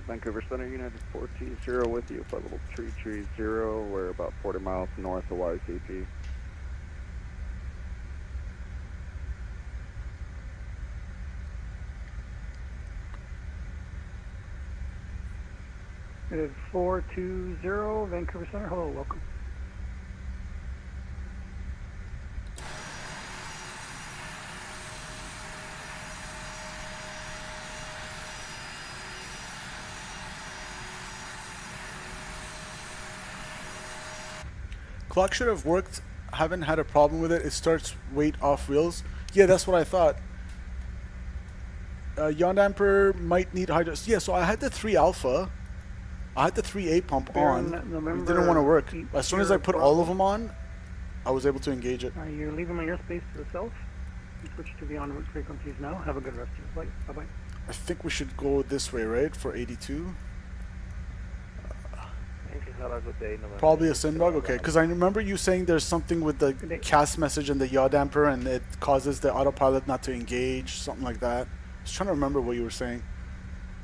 Vancouver Center, United 420 with you, flight level 330. We're about 40 miles north of YCP. United 420, Vancouver Center. Hello, welcome. clock should have worked. Haven't had a problem with it. It starts weight off wheels. Yeah, that's what I thought. Yaw damper might need hydro. Yeah, so I had the 3 alpha. I had the 3A pump on. It didn't want to work. As soon as I put all of them on, I was able to engage it. You're leaving my airspace to the south. You switch to the en route frequencies now. Have a good rest of your flight. Bye bye. I think we should go this way, right? For 82. Probably a Simdog, okay. Because I remember you saying there's something with the cast message and the yaw damper, and it causes the autopilot not to engage, something like that. I was trying to remember what you were saying,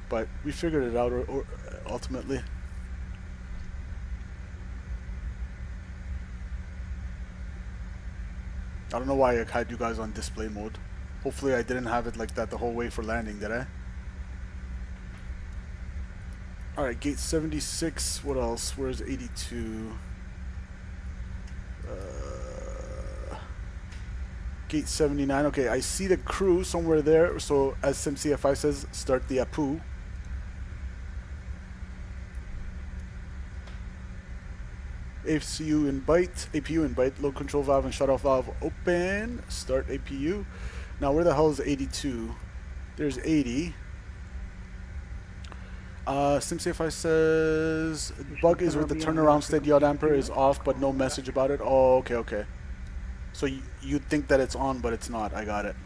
but we figured it out or ultimately. I don't know why I had you guys on display mode. Hopefully I didn't have it like that the whole way for landing, did I? Alright, gate 76, what else? Where's 82? Gate 79, okay, I see the crew somewhere there, so as SimCFI says, start the APU. APU in bite, load control valve and shutoff valve open, start APU. Now where the hell is 82? There's 80. SimCFI says bug is with the turnaround state, yaw damper is off but no message about it. Oh, okay, okay. So you think that it's on but it's not. I got it.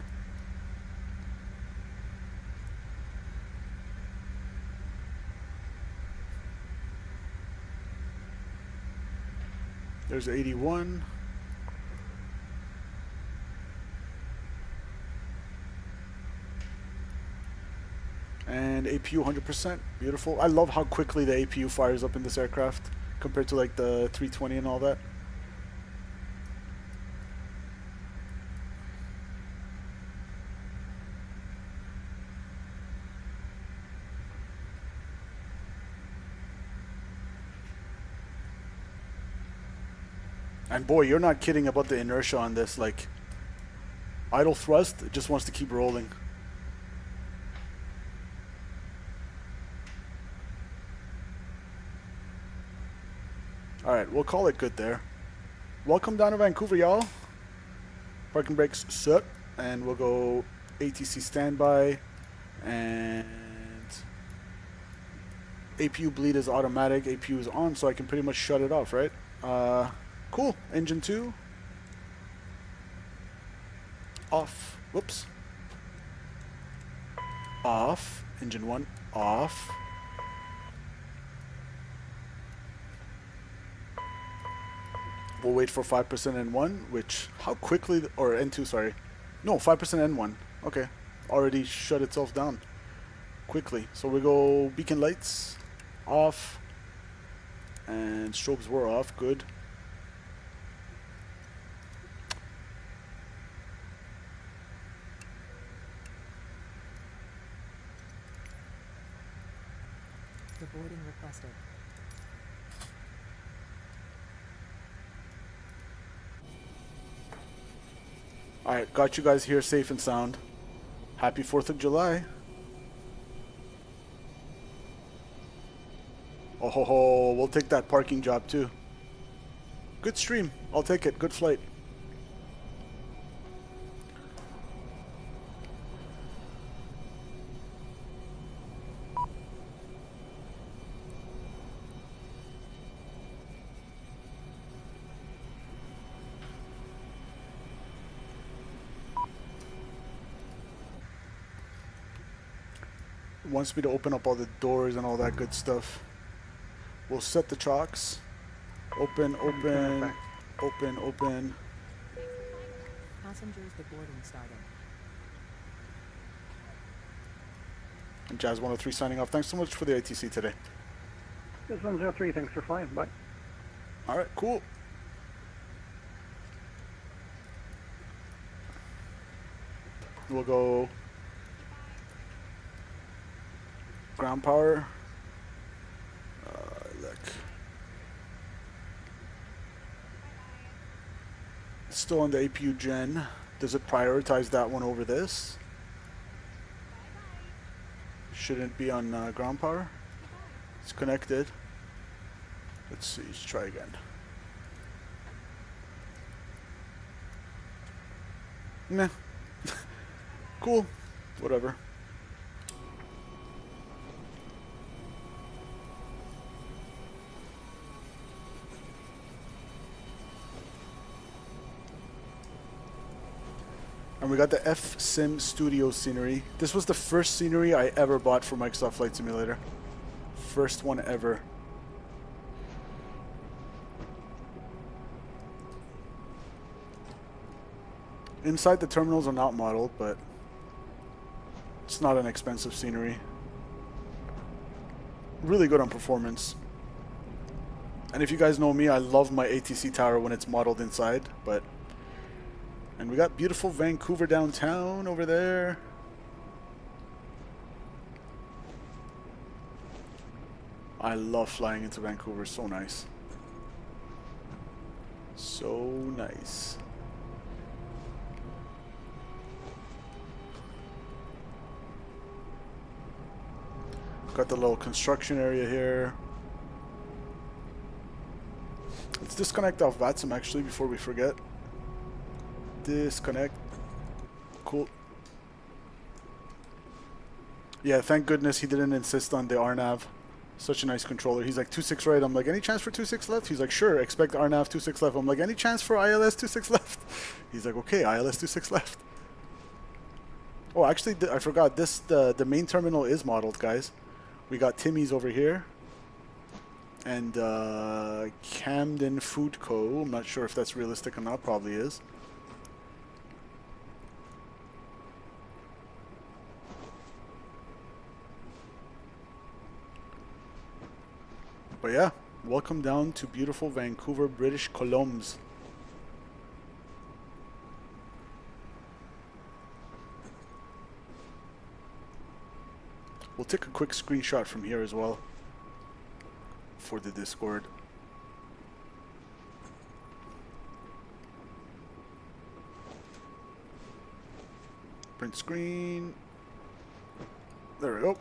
There's 81. And APU 100%. Beautiful. I love how quickly the APU fires up in this aircraft compared to like the 320 and all that. And boy, you're not kidding about the inertia on this. Like, idle thrust, it just wants to keep rolling. Alright, we'll call it good there. Welcome down to Vancouver, y'all. Parking brakes set. And we'll go ATC standby. And APU bleed is automatic. APU is on, so I can pretty much shut it off, right? Cool. Engine 2. Off. Whoops. Off. Engine 1. Off. We'll wait for 5% N1, which, how quickly, or N2, sorry. No, 5% N1. Okay. Already shut itself down quickly. So we go beacon lights off. And strobes were off. Good. Boarding requested. Alright, got you guys here safe and sound. Happy 4th of July. Oh ho ho, we'll take that parking job too. Good stream, I'll take it. Good flight. Wants me to open up all the doors and all that good stuff. We'll set the chocks. Open, open, open, open. Passengers, the boarding started. And Jazz 103 signing off. Thanks so much for the ITC today. This 103, thanks for flying. Bye. Alright, cool. We'll go ground power. Look. It's still on the APU gen. Does it prioritize that one over this? Shouldn't be on ground power. It's connected. Let's see, let's try again. Nah. Cool. Whatever. And we got the FSimStudios scenery. This was the first scenery I ever bought for Microsoft Flight Simulator. First one ever. Inside the terminals are not modeled, but it's not an expensive scenery. Really good on performance. And if you guys know me, I love my ATC tower when it's modeled inside, but... And we got beautiful Vancouver downtown over there. I love flying into Vancouver, so nice. So nice. Got the little construction area here. Let's disconnect off VATSIM actually before we forget. Disconnect. Cool. Yeah, thank goodness he didn't insist on the RNAV. Such a nice controller. He's like 2.6 right. I'm like, any chance for 2.6 left? He's like, sure, expect RNAV 2.6 left. I'm like, any chance for ILS 2.6 left? He's like, okay, ILS 2.6 left. Oh, actually, I forgot. The main terminal is modeled, guys. We got Timmy's over here. And Camden Food Co. I'm not sure if that's realistic or not. Probably is. But yeah, welcome down to beautiful Vancouver, British Columns. We'll take a quick screenshot from here as well for the Discord. Print screen. There we go.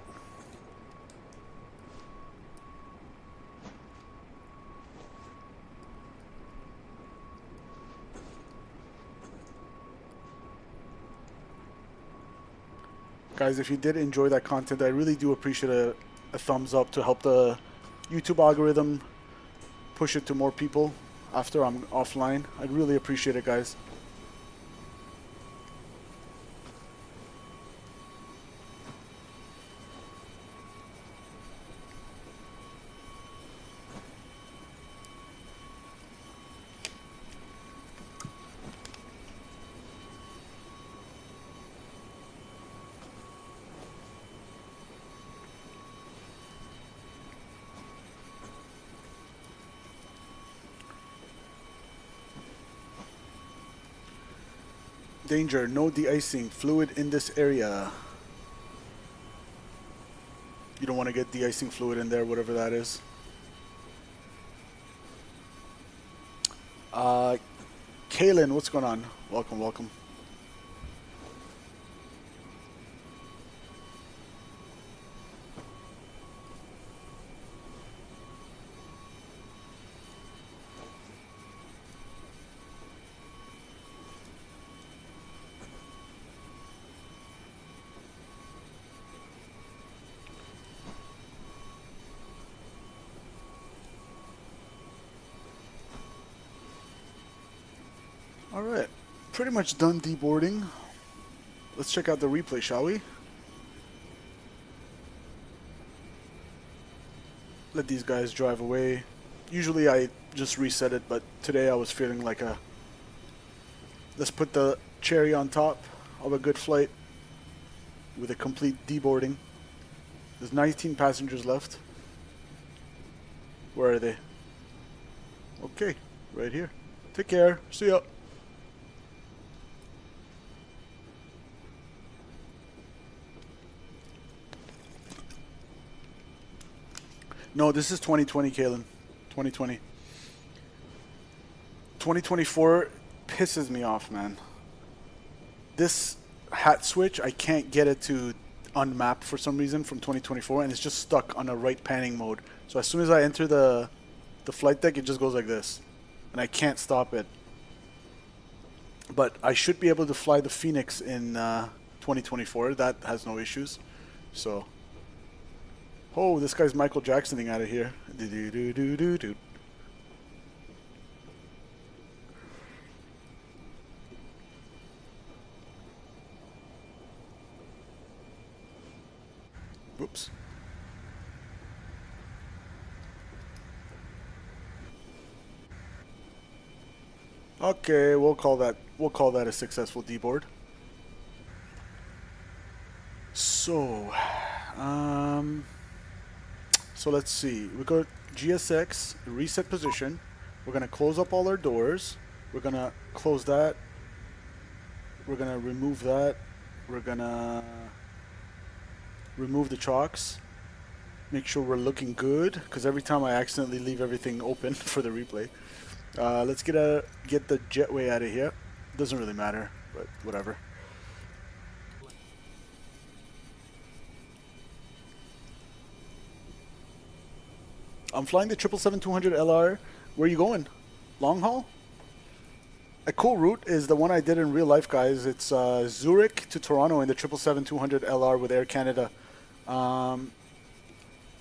Guys, if you did enjoy that content, I really do appreciate a thumbs up to help the YouTube algorithm push it to more people. after I'm offline. I'd really appreciate it, guys. Danger, no de-icing fluid in this area. You don't want to get de-icing fluid in there, whatever that is. Kaylin, what's going on? Welcome, welcome. Alright, pretty much done deboarding. Let's check out the replay, shall we? Let these guys drive away. Usually I just reset it, but today I was feeling like a... Let's put the cherry on top of a good flight with a complete deboarding. There's 19 passengers left. Where are they? Okay, right here. Take care. See ya. No, this is 2020, Kalen. 2020. 2024 pisses me off, man. This hat switch, I can't get it to unmap for some reason from 2024, and it's just stuck on a right panning mode. So as soon as I enter the flight deck, it just goes like this, and I can't stop it. But I should be able to fly the Phoenix in 2024. That has no issues. So, oh, this guy's Michael Jacksoning out of here. Do do do do do do. Whoops. Okay, we'll call that a successful deboard. So, so let's see. We got GSX, reset position. We're gonna close up all our doors. We're gonna close that. We're gonna remove that. We're gonna remove the chocks. Make sure we're looking good, because every time I accidentally leave everything open for the replay. Let's get the jetway out of here. Doesn't really matter, but whatever. I'm flying the 777-200 LR. Where are you going? Long haul? A cool route is the one I did in real life, guys. It's Zurich to Toronto in the 777-200 LR with Air Canada. And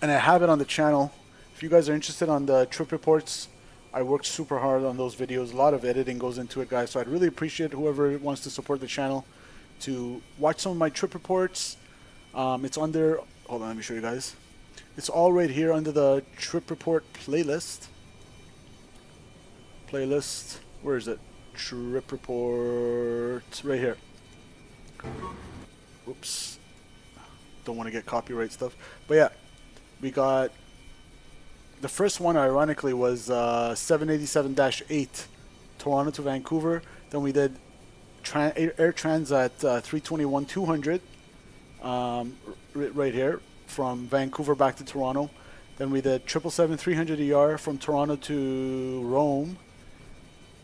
I have it on the channel. If you guys are interested on the trip reports, I worked super hard on those videos. A lot of editing goes into it, guys. So I'd really appreciate whoever wants to support the channel to watch some of my trip reports. It's under... Hold on, let me show you guys. It's all right here under the trip report playlist. Where is it? Trip report. Right here. Whoops. Don't want to get copyright stuff. But yeah, we got... The first one, ironically, was 787-8, Toronto to Vancouver. Then we did Air Transat 321-200, right here, from Vancouver back to Toronto. Then we did 777-300ER from Toronto to Rome.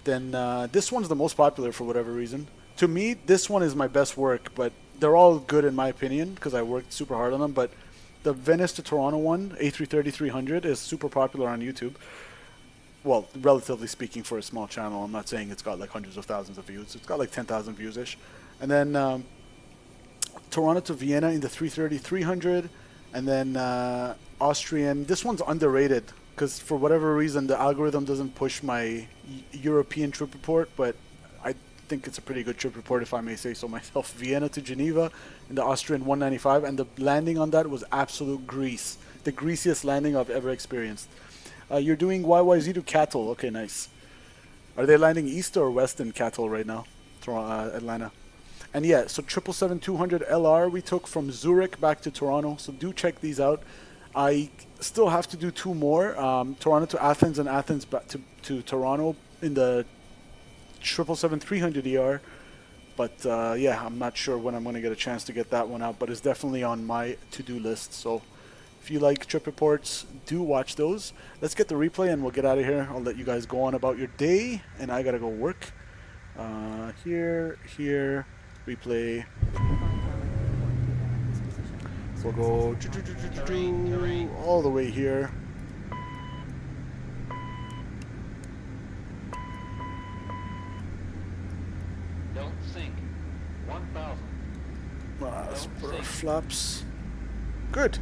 Then this one's the most popular for whatever reason. To me, this one is my best work, but they're all good in my opinion because I worked super hard on them. But the Venice to Toronto one, A330-300, is super popular on YouTube. Well, relatively speaking for a small channel. I'm not saying it's got like hundreds of thousands of views. It's got like 10,000 views-ish. And then Toronto to Vienna in the 330-300. And then Austrian. This one's underrated because for whatever reason the algorithm doesn't push my European trip report, but I think it's a pretty good trip report if I may say so myself. Vienna to Geneva in the Austrian 195, and the landing on that was absolute grease. The greasiest landing I've ever experienced. You're doing YYZ to Cattle. Okay, nice. Are they landing east or west in Cattle right now? Atlanta. And yeah, so 777-200 LR we took from Zurich back to Toronto. So do check these out. I still have to do 2 more. Toronto to Athens and Athens back to Toronto in the 777-300 ER. But yeah, I'm not sure when I'm going to get a chance to get that one out. But it's definitely on my to-do list. So if you like trip reports, do watch those. Let's get the replay and we'll get out of here. I'll let you guys go on about your day. And I got to go work. Here, replay. We'll go all the way here. Don't sink. 1,000. Let's put our flaps. Good.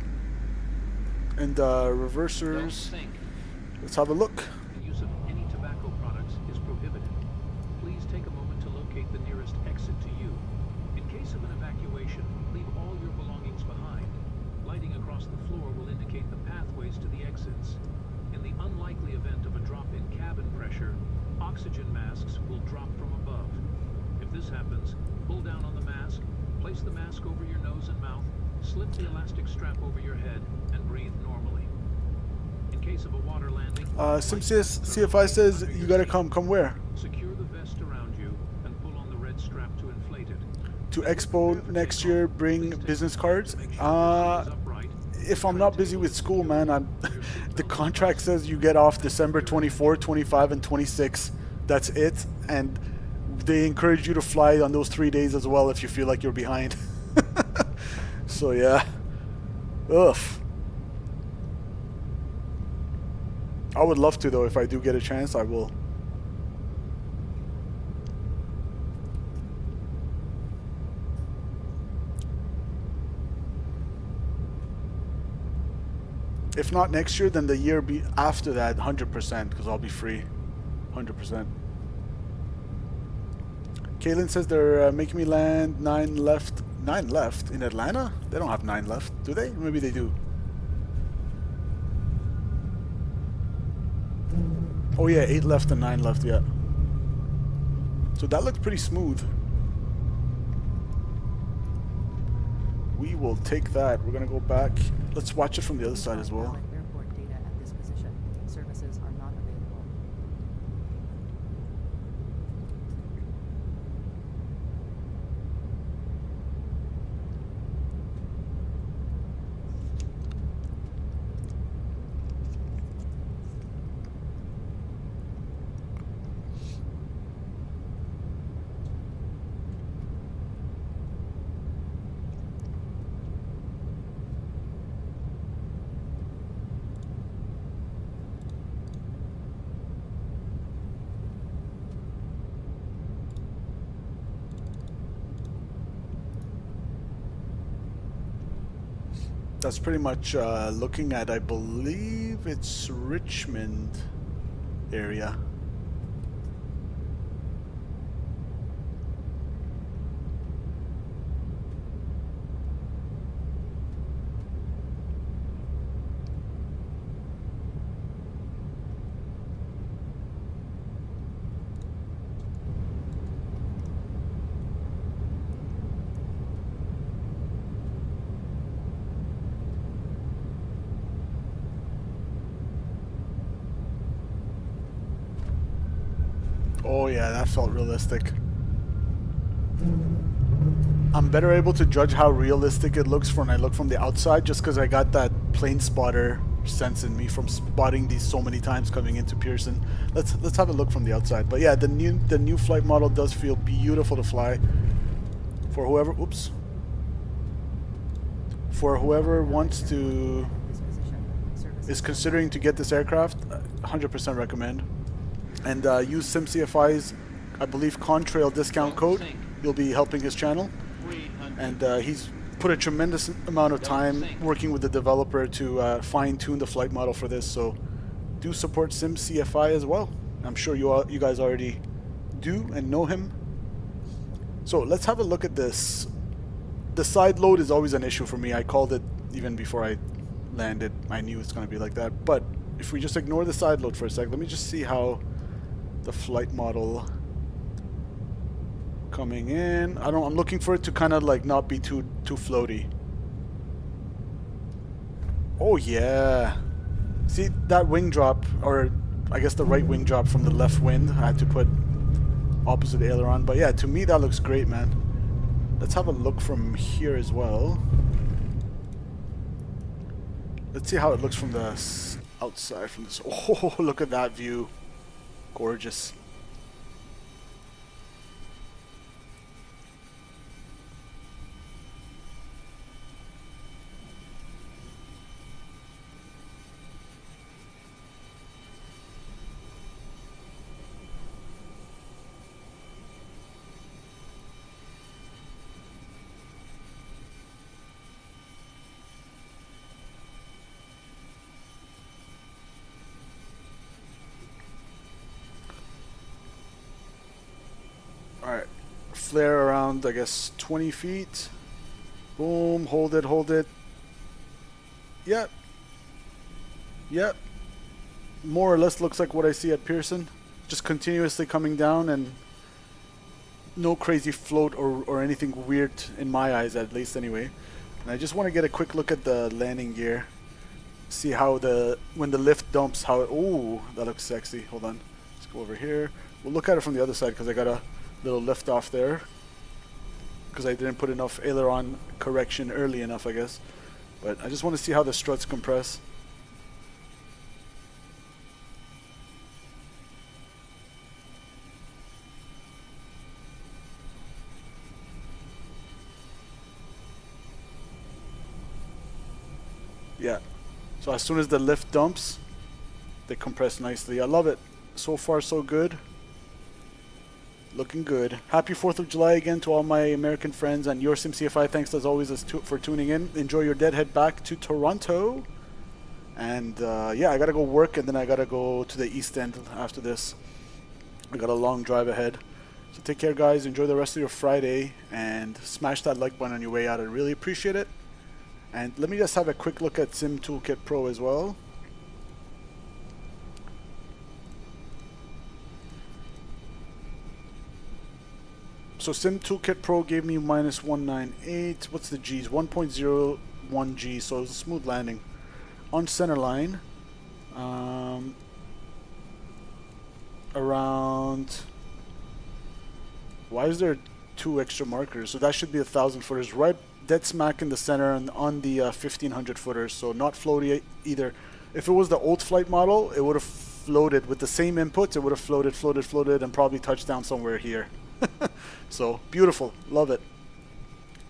And reversers. Let's have a look. The use of any tobacco products is prohibited. Please take a moment to locate the nearest exit to you. In case of an evacuation, leave all your belongings behind. Lighting across the floor will indicate the pathways to the exits. In the unlikely event of a drop in cabin pressure, oxygen masks will drop from above. If this happens, pull down on the mask, place the mask over your nose and mouth, slip the elastic strap over your head, and breathe normally. In case of a water landing, SimCS CFI says you gotta come where? Secure the vest around you and pull on the red strap to inflate it. To Expo next year, bring business cards. If I'm not busy with school, man, the contract says you get off December 24, 25, and 26. That's it, and they encourage you to fly on those 3 days as well if you feel like you're behind. So yeah, ugh. I would love to though. If I do get a chance, I will. If not next year, then the year after that, 100%, because I'll be free, 100%. Kaylin says they're making me land 9 left. 9 left in Atlanta? They don't have 9 left, do they? Maybe they do. Oh yeah, 8 left and 9 left, yeah. So that looks pretty smooth. We will take that. We're gonna go back. Let's watch it from the other side as well. Airport data at this position. Services are not available. That's pretty much looking at, I believe it's Richmond area. Oh yeah, that felt realistic. I'm better able to judge how realistic it looks when I look from the outside, just because I got that plane spotter sense in me from spotting these so many times coming into Pearson. Let's have a look from the outside. But yeah, the new flight model does feel beautiful to fly. For whoever, oops. For whoever wants to, is considering to get this aircraft, 100% recommend. And use SimCFI's, I believe, Contrail discount code. You'll be helping his channel. And he's put a tremendous amount of time working with the developer to fine-tune the flight model for this. So do support SimCFI as well. I'm sure you guys already do and know him. So let's have a look at this. The side load is always an issue for me. I called it even before I landed. I knew it's going to be like that. But if we just ignore the side load for a sec, let me just see how the flight model coming in. I'm looking for it to kind of like not be too floaty. Oh yeah. See that wing drop, or I guess the right wing drop from the left wind. I had to put opposite aileron, but yeah, to me that looks great, man. Let's have a look from here as well. Let's see how it looks from the outside from this. Oh, look at that view. Gorgeous. Alright, flare around, I guess, 20 feet. Boom, hold it, hold it. Yep. Yep. More or less looks like what I see at Pearson. Just continuously coming down and no crazy float or anything weird in my eyes, at least anyway. And I just want to get a quick look at the landing gear. See how when the lift dumps, how it, ooh, that looks sexy. Hold on. Let's go over here. We'll look at it from the other side because I got a little lift off there because I didn't put enough aileron correction early enough, I guess. But I just want to see how the struts compress. Yeah, so as soon as the lift dumps, they compress nicely. I love it. So far so good. Looking good. Happy 4th of July again to all my American friends and your SimCFI. Thanks as always for tuning in. Enjoy your deadhead back to Toronto. And yeah, I gotta go work and then I gotta go to the East End after this. I got a long drive ahead. So take care, guys. Enjoy the rest of your Friday and smash that like button on your way out. I really appreciate it. And let me just have a quick look at Sim Toolkit Pro as well. So Sim Toolkit Pro gave me minus 198. What's the G's? 1.01 G. So it was a smooth landing. On center line, around. Why is there 2 extra markers? So that should be 1,000 footers, right dead smack in the center and on the 1,500 footers. So not floaty either. If it was the old flight model, it would have floated with the same inputs. It would have floated, and probably touched down somewhere here. So beautiful, love it.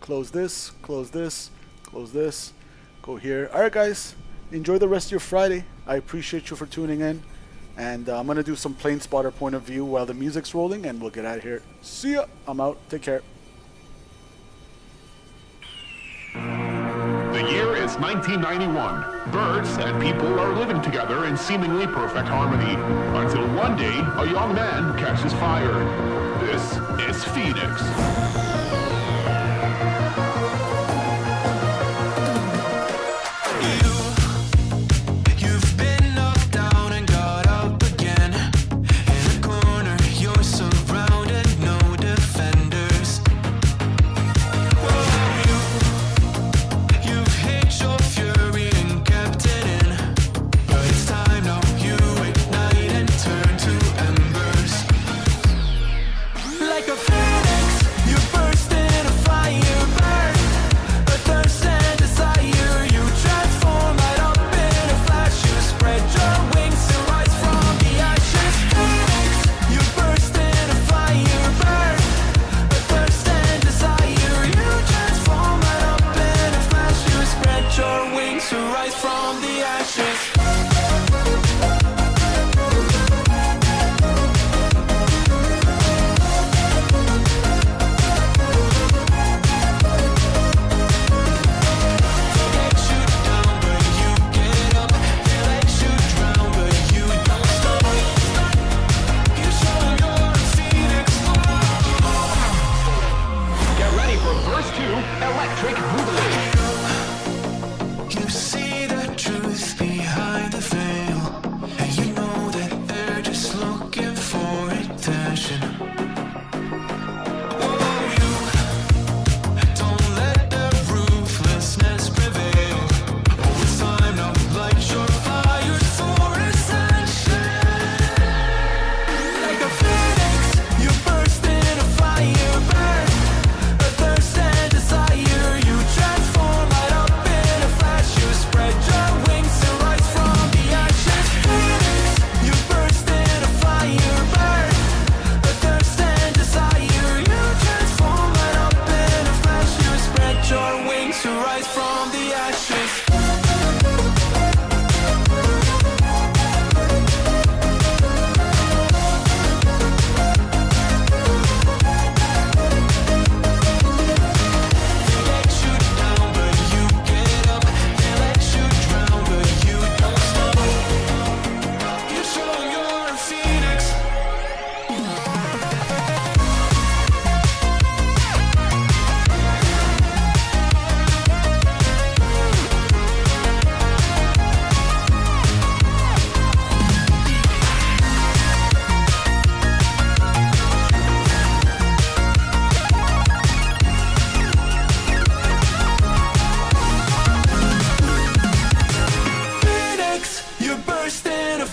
Close this, close this, close this, go here. All right, guys, enjoy the rest of your Friday. I appreciate you for tuning in, and I'm gonna do some plane spotter point of view while the music's rolling, and we'll get out of here. See ya. I'm out. Take care. The year is 1991. Birds and people are living together in seemingly perfect harmony, until one day a young man catches fire. This is Phoenix. You've been knocked down and got up again. In a corner, you're surrounded, no defenders. You've hid your fury and kept it in, but it's time now you ignite and turn to embers. Like a phoenix, you burst in a fire burn. A thirst and desire, you transform right up in a flash. You spread your wings and rise from the ashes. Phoenix, you burst in a fire burn. A thirst and desire, you transform right up in a flash. You spread your wings to rise from the ashes. They let you down, but you get up. They let you drown, but you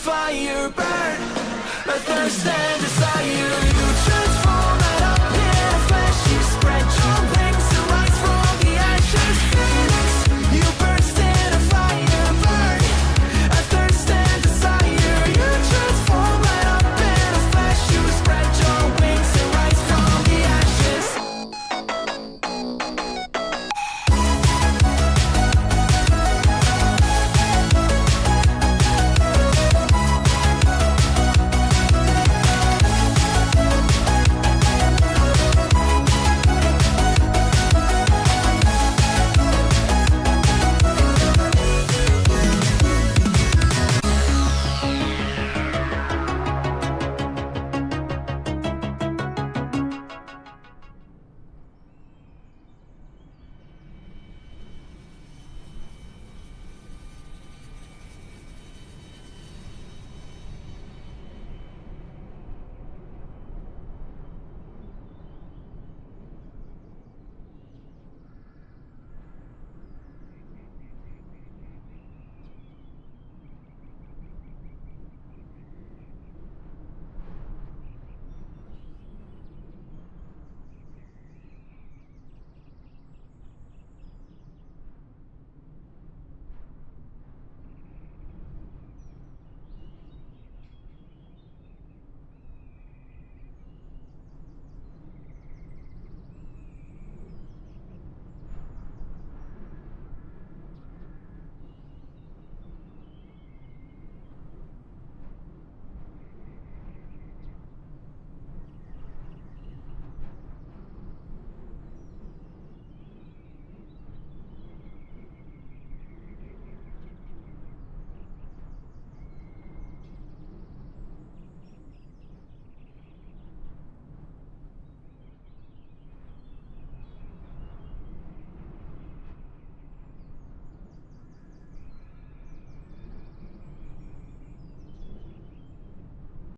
fire burn. A thirst and desire, you try